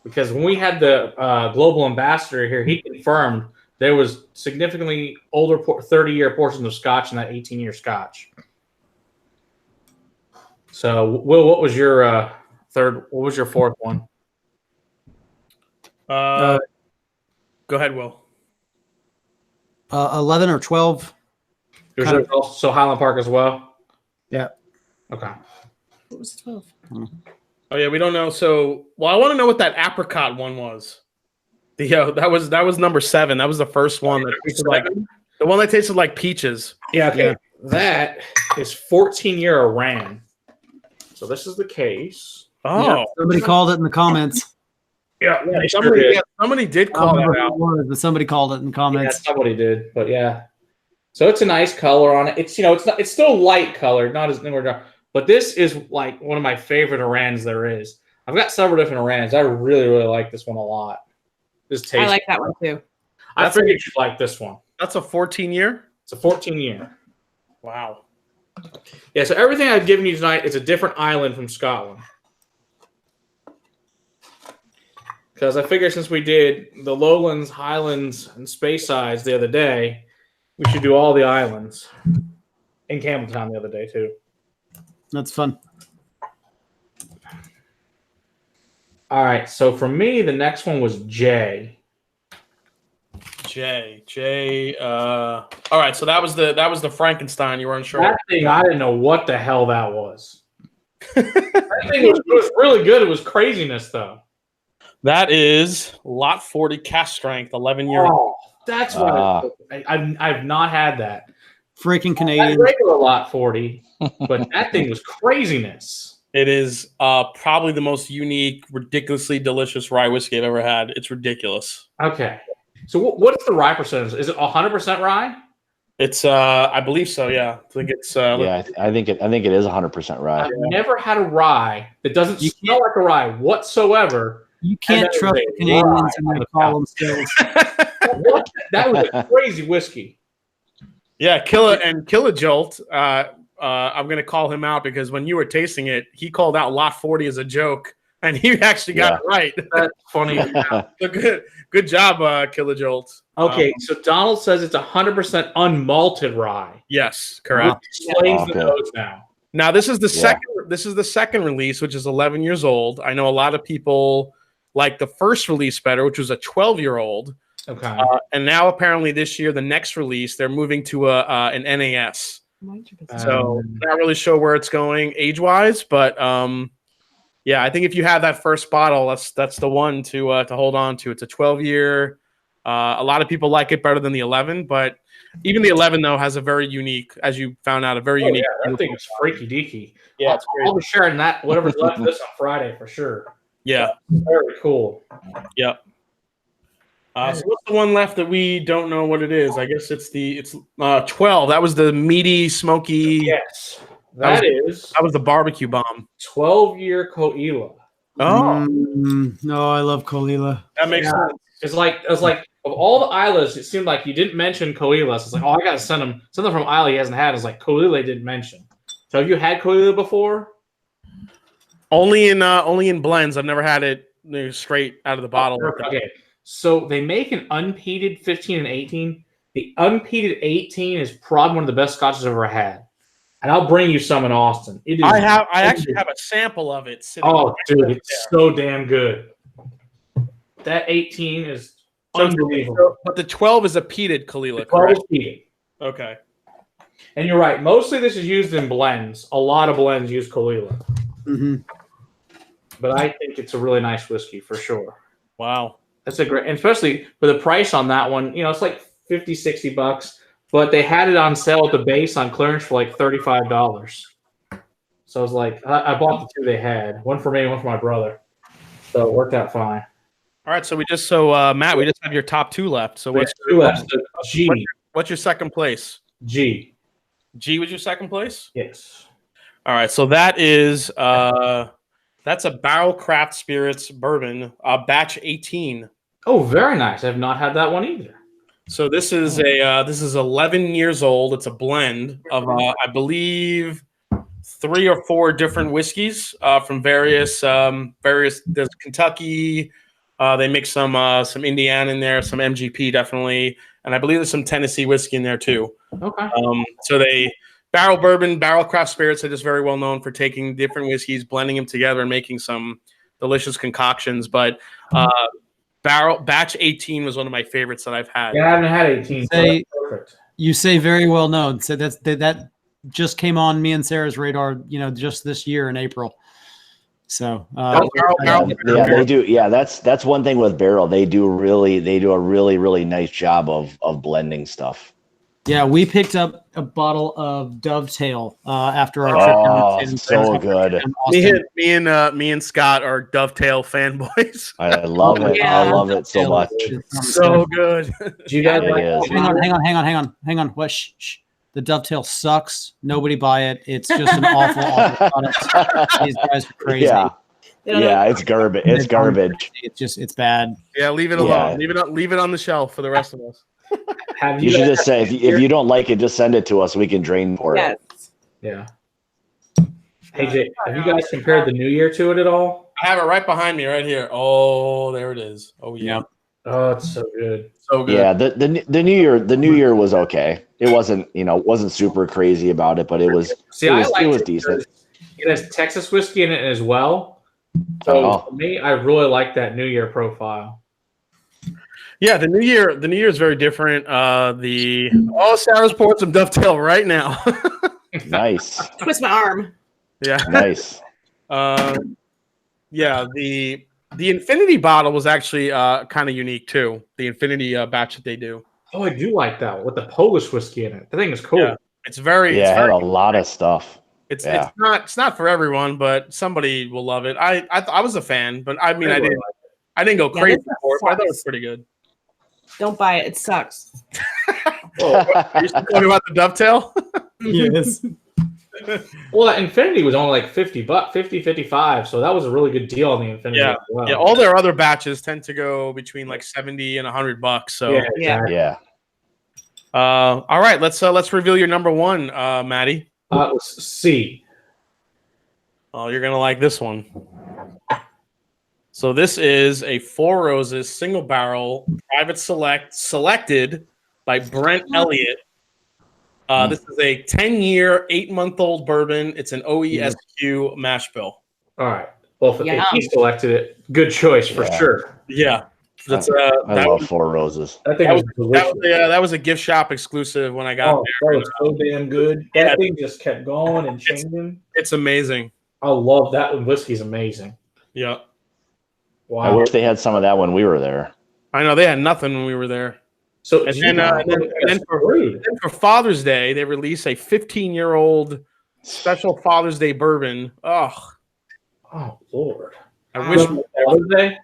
Because when we had the global ambassador here, he confirmed there was significantly older 30-year portions of Scotch in that 18-year Scotch. So, Will, what was your fourth one? Go ahead, Will. 11 or 12. Yours Kind is also Highland Park as well? Yeah. Okay. What was the 12? Oh yeah, we don't know. So, well, I want to know what that apricot one was. That was number 7. That was the first one that tasted like the one that tasted like peaches. Yeah, okay. Yeah. That is 14-year Iran. So this is the case. Oh, Yeah, somebody called it in the comments. Yeah, they sure somebody, did. yeah, somebody did I call don't remember that who out. it was, but somebody called it in the Yeah, comments. somebody did, but yeah. So it's a nice color on it. It's still light colored, not as nowhere dark. But this is like one of my favorite Irans there is. I've got several different Irans. I really, really like this one a lot. This tastes. I like that one too. I figured you'd like this one. That's a 14-year. It's a 14-year. Wow. Yeah, so everything I've given you tonight is a different island from Scotland. Because I figured since we did the Lowlands, Highlands, and Speyside the other day, we should do all the islands. In Campbelltown the other day, too. That's fun. All right, so for me, the next one was J. J. All right, so that was the Frankenstein. You weren't sure. That thing, I didn't know what the hell that was. That thing was really good. It was craziness, though. That is lot 40 cast strength, 11-year. Oh, that's what I've not had that. Freaking I had Canadian. regular lot 40, but that thing was craziness. It is probably the most unique, ridiculously delicious rye whiskey I've ever had. It's ridiculous. Okay. So what is the rye percentage? Is it 100% rye? It's I believe so. Yeah, I think it's. Yeah, I think it is 100% rye. I've never had a rye that doesn't smell like a rye whatsoever. You can't And that trust is the a Canadians rye and on their the column skills. That was a crazy whiskey. Yeah, Killajolt. I'm going to call him out because when you were tasting it, he called out lot 40 as a joke, and he actually got it right. That's funny. So good job, Killajolt. Okay, so Donald says it's 100% unmalted rye. Yes, correct. Which explains the Okay. nose now. Now this is the second. This is the second release, which is 11 years old. I know a lot of people like the first release better, which was a 12-year-old. Okay. And now apparently this year, the next release, they're moving to an NAS. So not really sure where it's going age-wise, but yeah, I think if you have that first bottle, that's the one to hold on to. It's a 12-year. A lot of people like it better than the 11, but even the 11 though has a very unique, as you found out, a very unique. Yeah, that thing is freaky deaky. Yeah, it's I'll be sharing that whatever's left of this on Friday for sure. Yeah. Very cool. Yep. So what's the one left that we don't know what it is? I guess it's 12. That was the meaty, smoky. Yes. That was the barbecue bomb. 12-year Koila. Oh, No, I love Kolila. that makes Yeah. sense. It's like of all the Islas, it seemed like you didn't mention Koilas. It's like, I gotta send him something from Isla he hasn't had. It's like Koila didn't mention. So have you had Koila before? Only in blends. I've never had it straight out of the bottle. Okay. So they make an unpeated 15 and 18. The unpeated 18 is probably one of the best scotches I've ever had. And I'll bring you some in Austin. It is. I actually have a sample of it sitting. Oh, dude, it's so damn good. That 18 is unbelievable. But the 12 is a peated Kalila, 12 correct? is peated. Okay. And you're right. Mostly this is used in blends. A lot of blends use Kalila. Mm-hmm. But I think it's a really nice whiskey for sure. Wow. That's a great, and especially for the price on that one, it's like $50, $60, but they had it on sale at the base on clearance for like $35. So I was like, I bought the two they had, one for me, one for my brother. So it worked out fine. All right. So Matt, we just have your top two left. So What's two left? G. What's your second place? G. G was your second place? Yes. All right. So that is that's a Barrel Craft Spirits bourbon, batch 18. Oh, very nice. I have not had that one either. So this is 11 years old. It's a blend of I believe 3 or 4 different whiskeys from various. There's Kentucky. They mix some Indiana in there, some MGP definitely, and I believe there's some Tennessee whiskey in there too. Okay. So Barrel Craft Spirits are just very well known for taking different whiskeys, blending them together, and making some delicious concoctions. But batch 18 was one of my favorites that I've had. Yeah, I haven't had 18. So Say- that's perfect. You say very well known. So that just came on me and Sarah's radar, just this year in April. So Yeah, they do. Yeah, that's one thing with barrel. They do a really nice job of blending stuff. yeah, we picked up a bottle of Dovetail after our trip down to so good. Me and Scott are Dovetail fanboys. I love it. Yeah. I love it so much. So good. Do you guys It like is. Hang on. What? Shh. The Dovetail sucks. Nobody buy it. It's just an awful product. These guys are crazy. Yeah, They don't know- yeah, it's garbage. It's garbage. It's bad. Yeah, leave it Yeah. alone. Leave it on the shelf for the rest of us. Have You should guys just say if you don't like it, just send it to us. We can drain for Yes. it. Yeah. Hey, Jay, have you guys compared the New Year to it at all? I have it right behind me, right here. Oh, there it is. Oh yeah, Yep. Oh, it's so good. so good. Yeah, the New Year was okay. It wasn't super crazy about it, but it was See, it was, I like it was decent. because it has Texas whiskey in it as well. So Oh. for me, I really like that New Year profile. Yeah, the new year is very different. Sarah's pouring some Dovetail right now. Nice, Twist my arm. Yeah. nice. Yeah, the Infinity bottle was actually kind of unique too. The Infinity batch that they do. Oh, I do like that one with the Polish whiskey in it. The thing is cool. Yeah. It's very Yeah, it had a lot of stuff. it's yeah. it's not for everyone, but somebody will love it. I was a fan, but I mean I I really didn't like I didn't go Yeah, crazy this for it, but I thought it sucks. was pretty good. Don't buy it. It sucks. Are you still talking about the Dovetail? Yes. Well, that Infinity was only like 50 bucks, 50, 55. So that was a really good deal on the Infinity. Yeah. as well. Yeah, all their other batches tend to go between like 70 and $100. So Yeah, Yeah. exactly. Yeah. all right, let's reveal your number one, Maddie. It was C. Oh, you're gonna like this one. So this is a Four Roses single barrel private selected by Brent Elliott. This is a 10-year, 8-month-old bourbon. It's an OESQ mash bill. All right. Well, if Yum. he selected it, good choice for Yeah. sure. Yeah, that's I that love was, Four Roses. That thing that was was, delicious. that was a gift shop exclusive when I got Oh, there. that was so damn good. Yeah. That thing just kept going and changing. It's amazing. I love that one. Whiskey's amazing. Yeah, Wow. I wish they had some of that when we were there. I know they had nothing when we were there. So And geez, then, that's rude. Then for Father's Day, they released a 15-year-old special Father's Day bourbon. Oh, Oh Lord. I wish. Father's Day?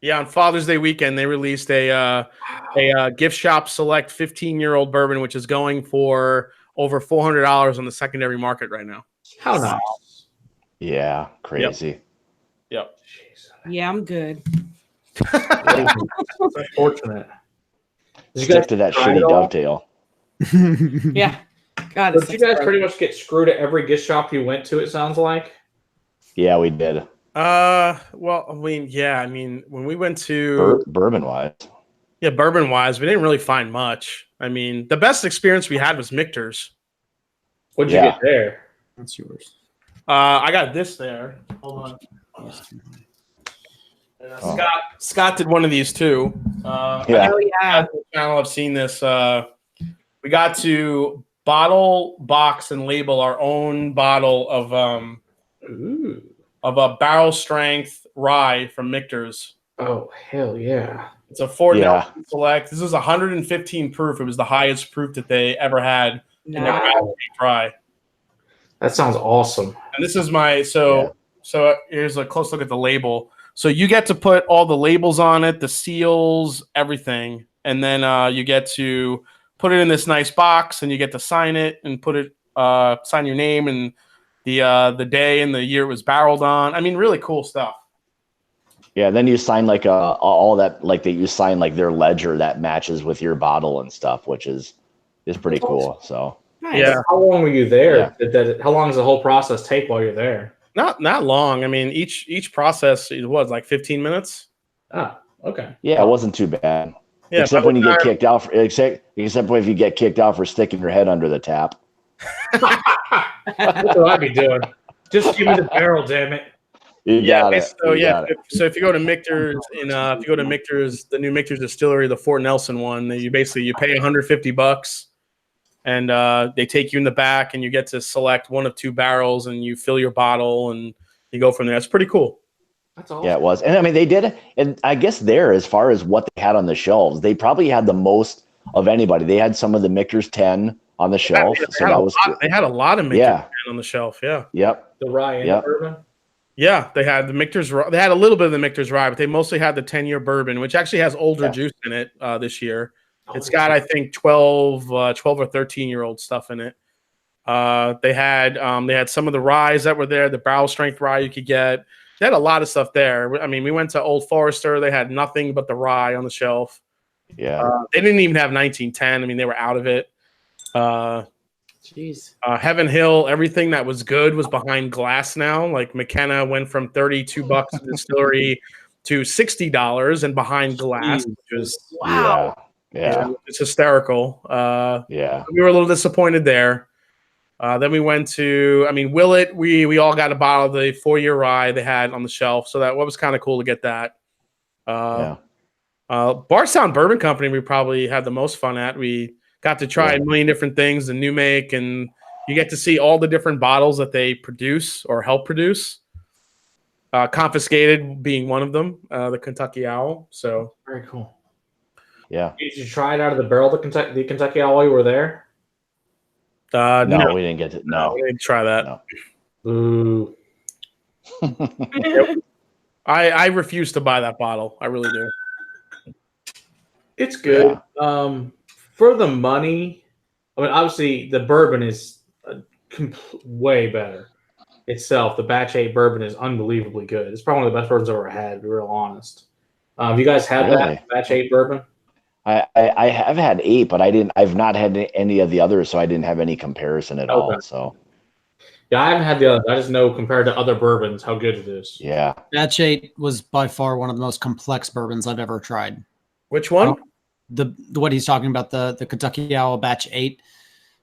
Yeah, on Father's Day weekend, they released a gift shop select 15-year-old bourbon, which is going for over $400 on the secondary market right now. How nice. Yeah, crazy. Yep. Jeez. Yeah, I'm good. Unfortunate. Did you Stick guys to that try it shitty all? Dovetail. Yeah. God, Did you guys pretty much get screwed at every gift shop you went to? It sounds like. Yeah, we did. Well, I mean, when we went to Bourbon wise. bourbon wise, we didn't really find much. I mean, the best experience we had was Michter's. What'd you Yeah. get there? That's yours. I got this there. Hold on. And, Oh. Scott did one of these too. Yeah. Oh yeah. The channel, I've seen this. We got to bottle, box, and label our own bottle Ooh. of a barrel strength rye from Michter's. Oh hell yeah. It's a 4 Yeah. Nelson Select. This is 115 proof. It was the highest proof that they ever had in their Nice. barrel aged rye. That sounds awesome. And this is my so here's a close look at the label. So you get to put all the labels on it, the seals, everything, and then you get to put it in this nice box, and you get to sign it and put it, sign your name and the day and the year it was barreled on. I mean, really cool stuff. Yeah, then you sign like all that, like that you sign like their ledger that matches with your bottle and stuff, which is pretty cool. So Nice. Yeah. How long were you there? Yeah. How long does the whole process take while you're there? Not long. I mean, each process it was like 15 minutes. Ah, okay. yeah, it wasn't too bad. Yeah, Except by when the you get time- kicked out for except if you get kicked out for sticking your head under the tap. That's what I'd be doing. Just give me the barrel, damn it. You got it. So You got it. so if you go to Michter's the new Michter's distillery, the Fort Nelson one, you pay $150, and they take you in the back, and you get to select one of 2 barrels, and you fill your bottle, and you go from there. It's pretty cool. That's awesome. Yeah, it was. And I mean, they did it. And I guess there, as far as what they had on the shelves, they probably had the most of anybody. They had some of the Michter's 10 on the shelf. Yeah, So that was they had a lot of Michter's on the shelf. Yeah. Yep. The rye and the bourbon. Yeah, they had the Michter's. They had a little bit of the Michter's rye, but they mostly had the 10-year bourbon, which actually has older juice in it this year. It's got, I think, 12 or 13-year-old stuff in it. They had some of the ryes that were there, the barrel strength rye you could get. They had a lot of stuff there. I mean, we went to Old Forester. They had nothing but the rye on the shelf. Yeah. They didn't even have 1910. I mean, they were out of it. Jeez. Heaven Hill, everything that was good was behind glass now. Like McKenna went from $32 in the distillery to $60 and behind glass, which was Wow. Yeah. it's hysterical. Yeah. We were a little disappointed there. Then we went to, Willet. We all got a bottle of the 4-year rye they had on the shelf, so that was kind of cool to get that. Bardstown Bourbon Company, we probably had the most fun at. We got to try a million different things, the new make, and you get to see all the different bottles that they produce or help produce. Confiscated being one of them, the Kentucky Owl. So very cool. Yeah. Did you try it out of the barrel, the Kentucky Owl, while you were there? No, we didn't get to. No, we didn't try that. No. Ooh. I refuse to buy that bottle. I really do. It's good. For the money, obviously the bourbon is way better itself. The Batch 8 bourbon is unbelievably good. It's probably one of the best bourbons I've ever had, to be real honest. Have you guys had that Batch 8 bourbon? I have had 8, but I've not had any of the others, so I didn't have any comparison at all. So yeah, I haven't had the other. I just know compared to other bourbons how good it is. Yeah. Batch 8 was by far one of the most complex bourbons I've ever tried. Which one? The what he's talking about, the Kentucky Owl Batch 8.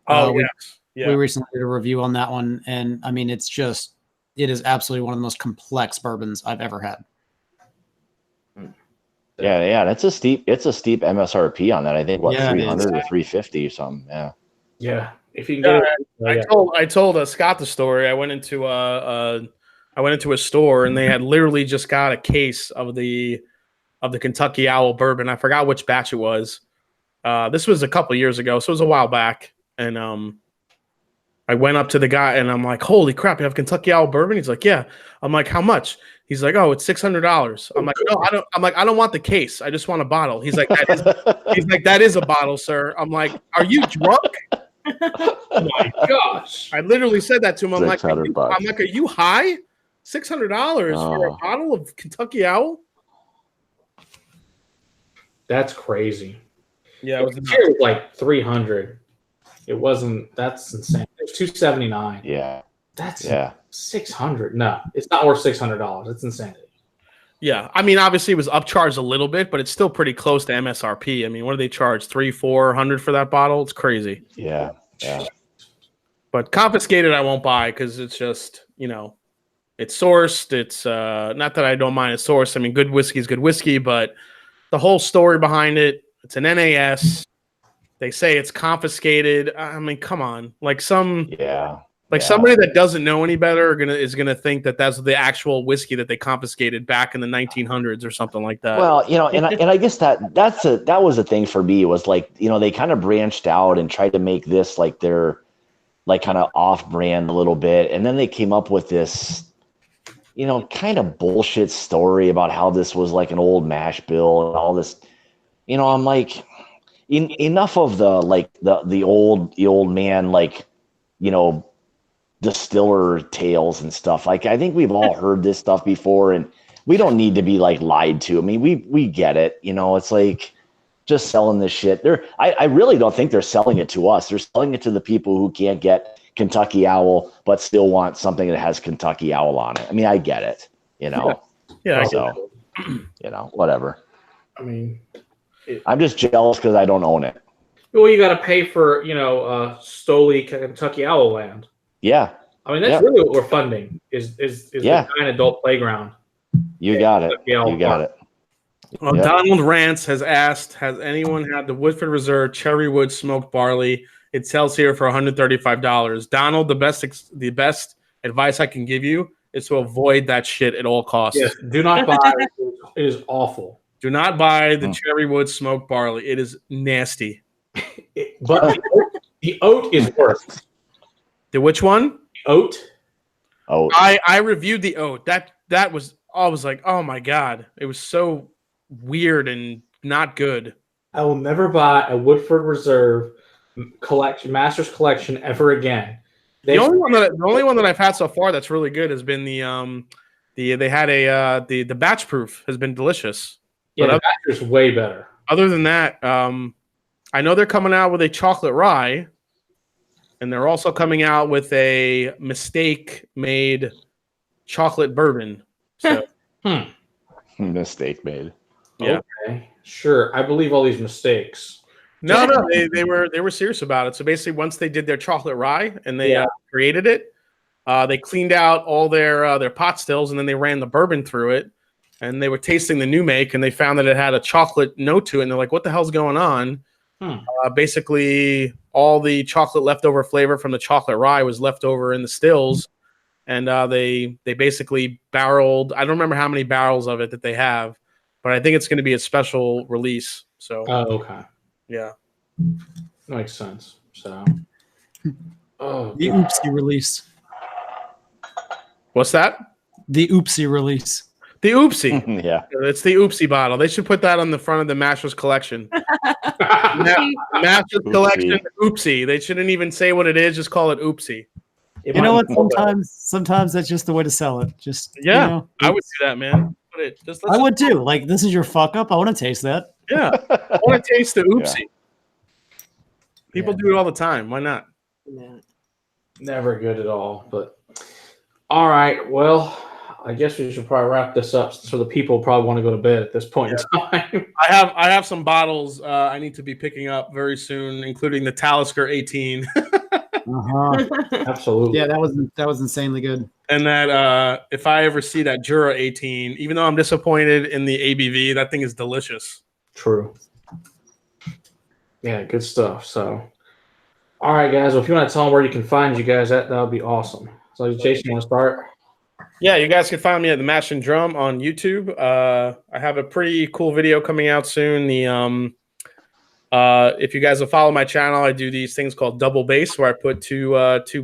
We recently did a review on that one, and I mean, it is absolutely one of the most complex bourbons I've ever had. Yeah, that's a steep MSRP on that. I think 300 or 350 or something. Yeah. If you can get it. I told Scott the story. I went into a store, and they had literally just got a case of the Kentucky Owl bourbon. I forgot which batch it was. This was a couple years ago, so it was a while back. And I went up to the guy, and I'm like, "Holy crap, you have Kentucky Owl bourbon?" He's like, "Yeah." I'm like, "How much?" He's like, "Oh, it's $600." I'm like, "No, I don't." I'm like, "I don't want the case. I just want a bottle." He's like, "That is a bottle, sir." I'm like, "Are you drunk?" Oh my gosh! I literally said that to him. I'm like, $600. "Are you high? $600 for a bottle of Kentucky Owl?" That's crazy. Yeah, it was like 300. It wasn't. That's insane. It was $279. Yeah. That's 600. No, it's not worth $600. It's insanity. Yeah, obviously it was upcharged a little bit, but it's still pretty close to MSRP. What do they charge? $300-400 for that bottle? It's crazy. Yeah. But confiscated, I won't buy because it's just it's sourced. It's not that I don't mind it's sourced. Good whiskey is good whiskey, but the whole story behind it. It's an NAS. They say it's confiscated. Come on, somebody that doesn't know any better is gonna think that that's the actual whiskey that they confiscated back in the 1900s or something like that. Well, and I guess that was the thing for me was they kind of branched out and tried to make this their kind of off-brand a little bit, and then they came up with this kind of bullshit story about how this was like an old mash bill and all this. I'm like, enough of the old man distiller tales and stuff. I think we've all heard this stuff before, and we don't need to be lied to. We get it. It's just selling this shit. I really don't think they're selling it to us. They're selling it to the people who can't get Kentucky Owl but still want something that has Kentucky Owl on it. I get it. Yeah. So whatever. I'm just jealous because I don't own it. Well, you got to pay for Stoli Kentucky Owl land. Yeah. I mean, that's really what we're funding is the giant adult playground. You got it. You got it. Well, Donald Rance has asked, has anyone had the Woodford Reserve Cherrywood smoked barley? It sells here for $135. Donald, the best advice I can give you is to avoid that shit at all costs. Yes, do not buy it. It is awful. Do not buy the Cherrywood smoked barley. It is nasty. But the oat is worse. The which one? Oat. Oh, I reviewed the oat. That was, I was like, oh my God. It was so weird and not good. I will never buy a Woodford Reserve Master's Collection ever again. The only one that I've had so far that's really good has been the batch proof has been delicious. Yeah, the batch is way better. Other than that, I know they're coming out with a chocolate rye, and they're also coming out with a mistake-made chocolate bourbon. So, mistake made. Yeah. Okay. Sure. I believe all these mistakes. No, they were serious about it. So basically, once they did their chocolate rye and they created it, they cleaned out all their pot stills and then they ran the bourbon through it, and they were tasting the new make and they found that it had a chocolate note to it, and they're like, "What the hell's going on?" Basically, all the chocolate leftover flavor from the chocolate rye was left over in the stills, and they basically barreled. I don't remember how many barrels of it that they have, but I think it's going to be a special release. So, okay. Yeah. Makes sense. So, the oopsie release. What's that? The oopsie release. The oopsie. Yeah. It's the oopsie bottle. They should put that on the front of the Master's Collection. Master's Collection oopsie. They shouldn't even say what it is. Just call it oopsie. You know what? Sometimes that's just the way to sell it. Just I would do that, man. I would too. Like, this is your fuck up. I want to taste that. Yeah, I want to taste the oopsie. Yeah. People do it all the time. Why not? Never good at all. But all right, well, I guess we should probably wrap this up so the people probably want to go to bed at this point in time. I have some bottles I need to be picking up very soon, including the Talisker 18. Absolutely. Yeah, that was insanely good. And that if I ever see that Jura 18, even though I'm disappointed in the ABV, that thing is delicious. True. Yeah, good stuff. So, all right, guys. Well, if you want to tell them where you can find you guys at, that would be awesome. So, Jason, you want to start? Yeah, you guys can find me at the Mash and Drum on YouTube. I have a pretty cool video coming out soon. If you guys will follow my channel, I do these things called double base, where I put two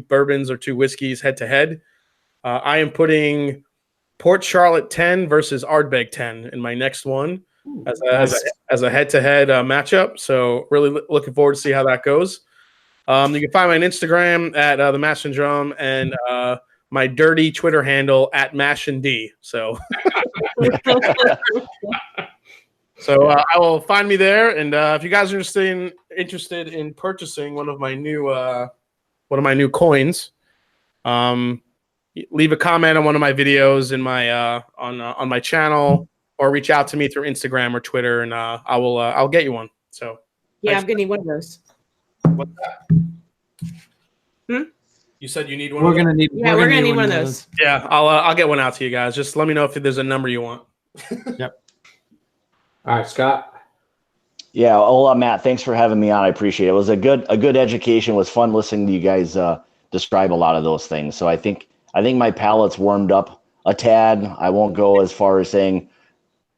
bourbons or two whiskeys head to head. I am putting Port Charlotte 10 versus Ardbeg 10 in my next one as a head-to-head matchup. So really looking forward to see how that goes. You can find me on Instagram at the Mash and Drum, and my dirty Twitter handle at Mash and D. So, I will find me there. And if you guys are interested in purchasing one of my new coins, leave a comment on one of my videos in my on my channel, or reach out to me through Instagram or Twitter, and I'll get you one. So I'm gonna need one of those. What's that? You said you need one. We're gonna need one of those. Yeah, I'll get one out to you guys. Just let me know if there's a number you want. Yep. All right, Scott. Yeah, hola, Matt. Thanks for having me on. I appreciate it. It was a good education. It was fun listening to you guys describe a lot of those things. So I think my palate's warmed up a tad. I won't go as far as saying,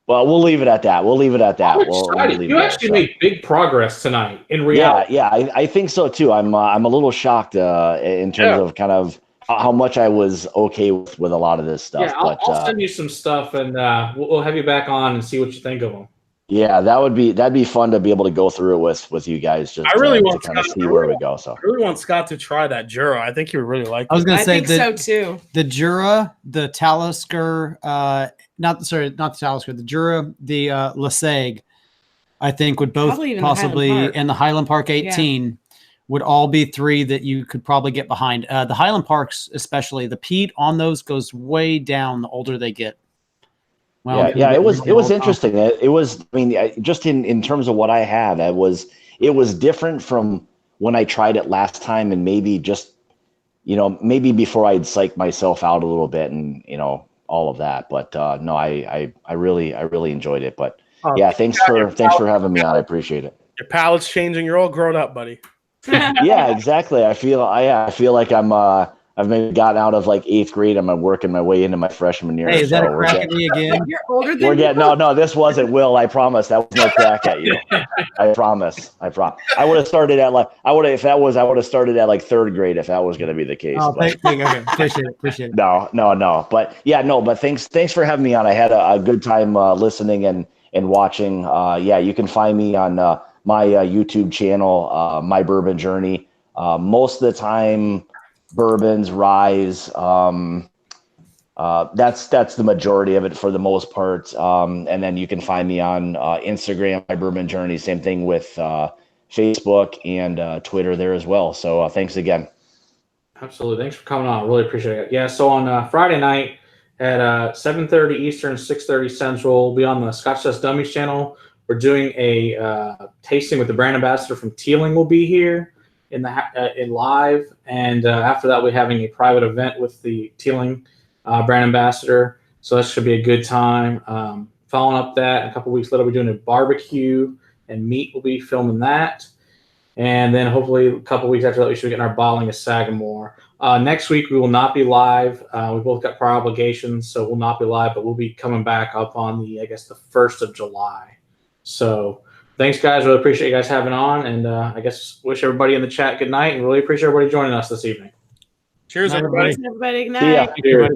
well, we'll leave it at that. You actually made big progress tonight in reality. Yeah, I think so too. I'm a little shocked in terms of kind of how much I was okay with a lot of this stuff. Yeah, I'll send you some stuff, and we'll have you back on and see what you think of them. Yeah, that'd be fun to be able to go through it with you guys. Just I really want to kind of see where we go. So I really want Scott to try that Jura. I think he would really like it. I was going to say so too. The Jura, the Talisker, not the Talisker, the Jura, the Lasag, I think would both possibly, and the Highland Park 18 would all be three that you could probably get behind. The Highland Parks, especially, the peat on those goes way down the older they get. Well, it was interesting. It was, I mean, just in terms of what I have, it was different from when I tried it last time, and maybe just maybe before I'd psych myself out a little bit and, all of that. But no, I really enjoyed it. But yeah, thanks for having me on. I appreciate it. Your palate's changing. You're all grown up, buddy. Yeah, exactly. I feel like I've maybe gotten out of like 8th grade. I'm working my way into my freshman year. Hey, is that a so crack at me again? You're older than me. no, this wasn't Will. I promise that was no crack at you. I promise. I would have started at like I would have started at like 3rd grade if that was going to be the case. Oh, okay. Appreciate it. No. But yeah, no. But thanks for having me on. I had a good time listening and watching. Yeah, you can find me on my YouTube channel, My Bourbon Journey. Most of the time, bourbons, ryes. That's the majority of it for the most part. And then you can find me on Instagram, My Bourbon Journey. Same thing with Facebook and Twitter there as well. So thanks again. Absolutely. Thanks for coming on. I really appreciate it. Yeah. So on Friday night at 7:30 Eastern, 6:30 Central, we'll be on the Scotch Test Dummies channel. We're doing a tasting with the brand ambassador from Teeling. Will be here in live, and after that, we're having a private event with the Teeling brand ambassador. So that should be a good time. Following up that, a couple weeks later, we're doing a barbecue and meat. We'll be filming that, and then hopefully a couple weeks after that, we should be getting our bottling of Sagamore. Next week, we will not be live. We both got prior obligations, so we'll not be live, but we'll be coming back up on the 1st of July. So thanks, guys. Really appreciate you guys having on, and I guess wish everybody in the chat good night, and really appreciate everybody joining us this evening. Cheers, everybody. Thanks, everybody. Good See ya. night. Cheers.